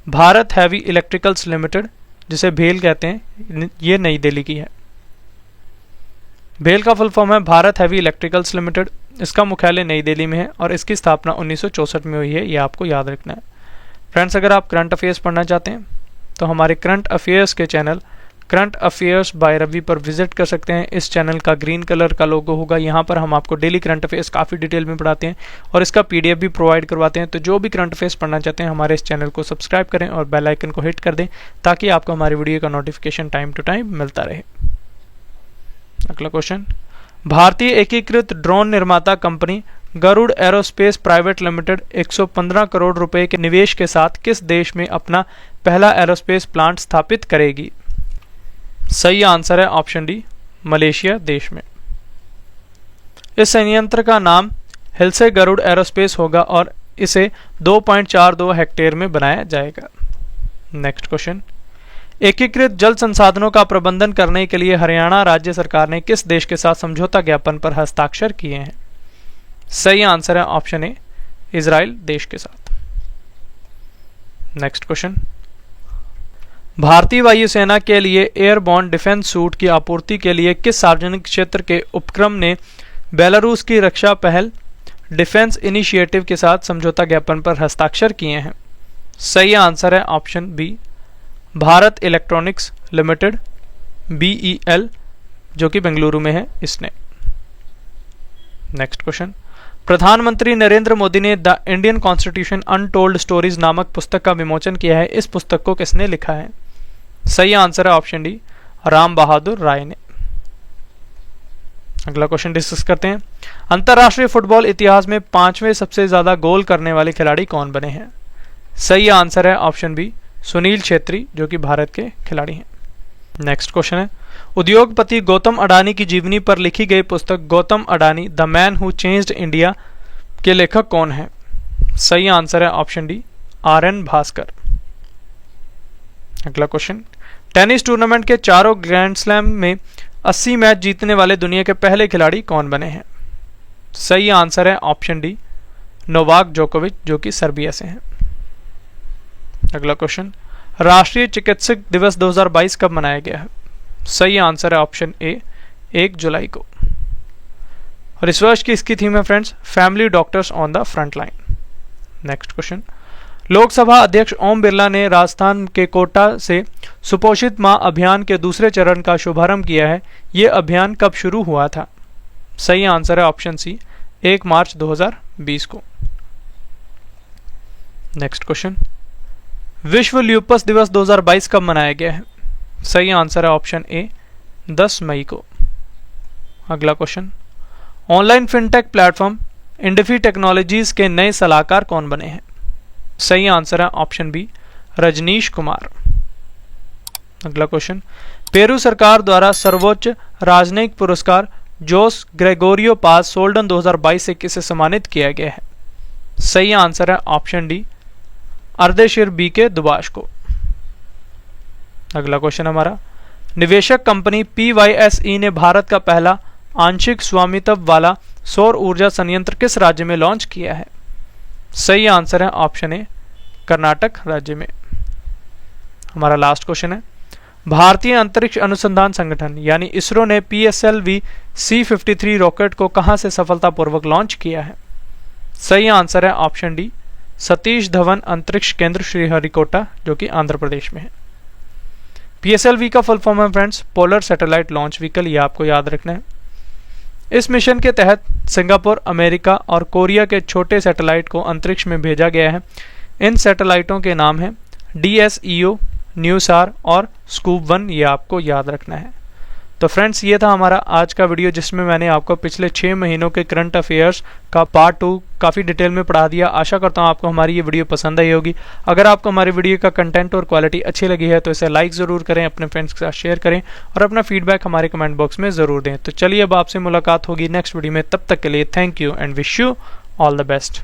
भारत हैवी इलेक्ट्रिकल्स लिमिटेड, जिसे भेल कहते हैं, ये नई दिल्ली की है। भेल का फुल फॉर्म है भारत हैवी इलेक्ट्रिकल्स लिमिटेड। इसका मुख्यालय नई दिल्ली में है और इसकी स्थापना 1964 में हुई है, ये आपको याद रखना है। फ्रेंड्स, अगर आप करंट अफेयर्स पढ़ना चाहते हैं तो हमारे करंट अफेयर्स के channel current affairs by Ravi पर विजिट कर सकते हैं। इस चैनल का ग्रीन कलर का लोगो होगा, यहाँ पर हम आपको डेली करंट अफेयर्स काफ़ी डिटेल में पढ़ाते हैं और इसका PDF भी प्रोवाइड करवाते हैं। तो जो भी करंट अफेयर्स पढ़ना चाहते हैं हमारे इस चैनल को सब्सक्राइब करें और बेल आइकन को हिट कर दें ताकि आपको हमारी वीडियो का नोटिफिकेशन टाइम टू टाइम मिलता रहे। अगला क्वेश्चन, भारतीय एकीकृत ड्रोन निर्माता company Garuda aerospace private limited 115 crore रुपए के निवेश के साथ किस देश में अपना पहला एरोस्पेस प्लांट स्थापित करेगी? सही आंसर है ऑप्शन डी, मलेशिया देश में। इस संयंत्र का नाम हिल्से गरुड़ एरोस्पेस होगा और इसे 2.42 हेक्टेयर में बनाया जाएगा। नेक्स्ट क्वेश्चन, एकीकृत जल संसाधनों का प्रबंधन करने के लिए हरियाणा राज्य सरकार ने किस देश के साथ समझौता ज्ञापन पर हस्ताक्षर किए हैं? सही आंसर है ऑप्शन ए, इजराइल देश के साथ। नेक्स्ट क्वेश्चन, भारतीय वायुसेना के लिए एयरबॉर्न डिफेंस सूट की आपूर्ति के लिए किस सार्वजनिक क्षेत्र के उपक्रम ने बेलारूस की रक्षा पहल डिफेंस इनिशिएटिव के साथ समझौता ज्ञापन पर हस्ताक्षर किए हैं? सही आंसर है option b, Bharat electronics limited BEL जो कि बेंगलुरु में है इसने। नेक्स्ट क्वेश्चन, प्रधानमंत्री नरेंद्र मोदी ने the Indian constitution untold stories नामक पुस्तक का विमोचन किया है। इस पुस्तक को किसने लिखा है? सही आंसर है ऑप्शन डी, राम बहादुर राय ने। अगला क्वेश्चन डिस्कस करते हैं, अंतरराष्ट्रीय फुटबॉल इतिहास में 5वें सबसे ज्यादा गोल करने वाले खिलाड़ी कौन बने हैं? सही आंसर है ऑप्शन बी, सुनील छेत्री जो कि भारत के खिलाड़ी हैं। नेक्स्ट क्वेश्चन है, उद्योगपति गौतम अडानी की जीवनी पर लिखी गई पुस्तक Gautam Adani the man who changed India के लेखक कौन है? सही आंसर है ऑप्शन डी, RN भास्कर। अगला क्वेश्चन, टेनिस टूर्नामेंट के चारों ग्रैंड स्लैम में 80 मैच जीतने वाले दुनिया के पहले खिलाड़ी कौन बने हैं? सही आंसर है ऑप्शन डी, नोवाक जोकोविच जो कि सर्बिया से हैं। अगला क्वेश्चन, राष्ट्रीय चिकित्सक दिवस 2022 कब मनाया गया है? सही आंसर है ऑप्शन ए, 1 जुलाई को। और इस वर्ष की इसकी थीम है friends, family doctors on the front line. Next question, Lok Sabha अध्यक्ष ओम बिरला ने राजस्थान के कोटा से सुपोषित मां अभियान के दूसरे चरण का शुभारंभ किया है। यह अभियान कब शुरू हुआ था? सही आंसर है ऑप्शन सी, 1 मार्च 2020 को। नेक्स्ट क्वेश्चन, विश्व ल्यूपस दिवस 2022 कब मनाया गया है? सही आंसर है ऑप्शन ए, 10 मई को। अगला question, online fintech platform Indifi technologies के नए सलाहकार कौन बने हैं? सही आंसर है ऑप्शन बी, रजनीश कुमार। अगला क्वेश्चन, पेरू सरकार द्वारा सर्वोच्च राजनयिक पुरस्कार जोस ग्रेगोरियो पास सोल्डन 2022 से किसे सम्मानित किया गया है? सही आंसर है option D, Ardeshir BK Dubash को। अगला क्वेश्चन हमारा, निवेशक कंपनी PYSE ने भारत का पहला आंशिक स्वामित्व वाला सौर ऊर्जा संयंत्र किस राज्य में लॉन्च किया है? सही आंसर है ऑप्शन ए, कर्नाटक राज्य में। हमारा लास्ट क्वेश्चन है, भारतीय अंतरिक्ष अनुसंधान संगठन यानी इसरो ने PSLV C-53 रॉकेट को कहां से सफलतापूर्वक लॉन्च किया है? सही आंसर है ऑप्शन डी, सतीश धवन अंतरिक्ष केंद्र श्रीहरिकोटा जो कि आंध्र प्रदेश में है। PSLV का फुल फॉर्म है friends, polar satellite launch vehicle, ये आपको याद रखना है। इस मिशन के तहत सिंगापुर, अमेरिका और कोरिया के छोटे सैटेलाइट को अंतरिक्ष में भेजा गया है। इन सैटेलाइटों के नाम हैं DSEO, न्यूसार और स्कूप 1, ये आपको याद रखना है। तो फ्रेंड्स, ये था हमारा आज का वीडियो जिसमें मैंने आपको पिछले 6 महीनों के करंट अफेयर्स का पार्ट 2 काफ़ी डिटेल में पढ़ा दिया। आशा करता हूँ आपको हमारी ये वीडियो पसंद आई होगी। अगर आपको हमारी वीडियो का कंटेंट और क्वालिटी अच्छी लगी है तो इसे लाइक ज़रूर करें, अपने फ्रेंड्स के साथ शेयर करें और अपना फीडबैक हमारे कमेंट बॉक्स में ज़रूर दें। तो चलिए अब आपसे मुलाकात होगी नेक्स्ट वीडियो में, तब तक के लिए thank you and wish you all the best.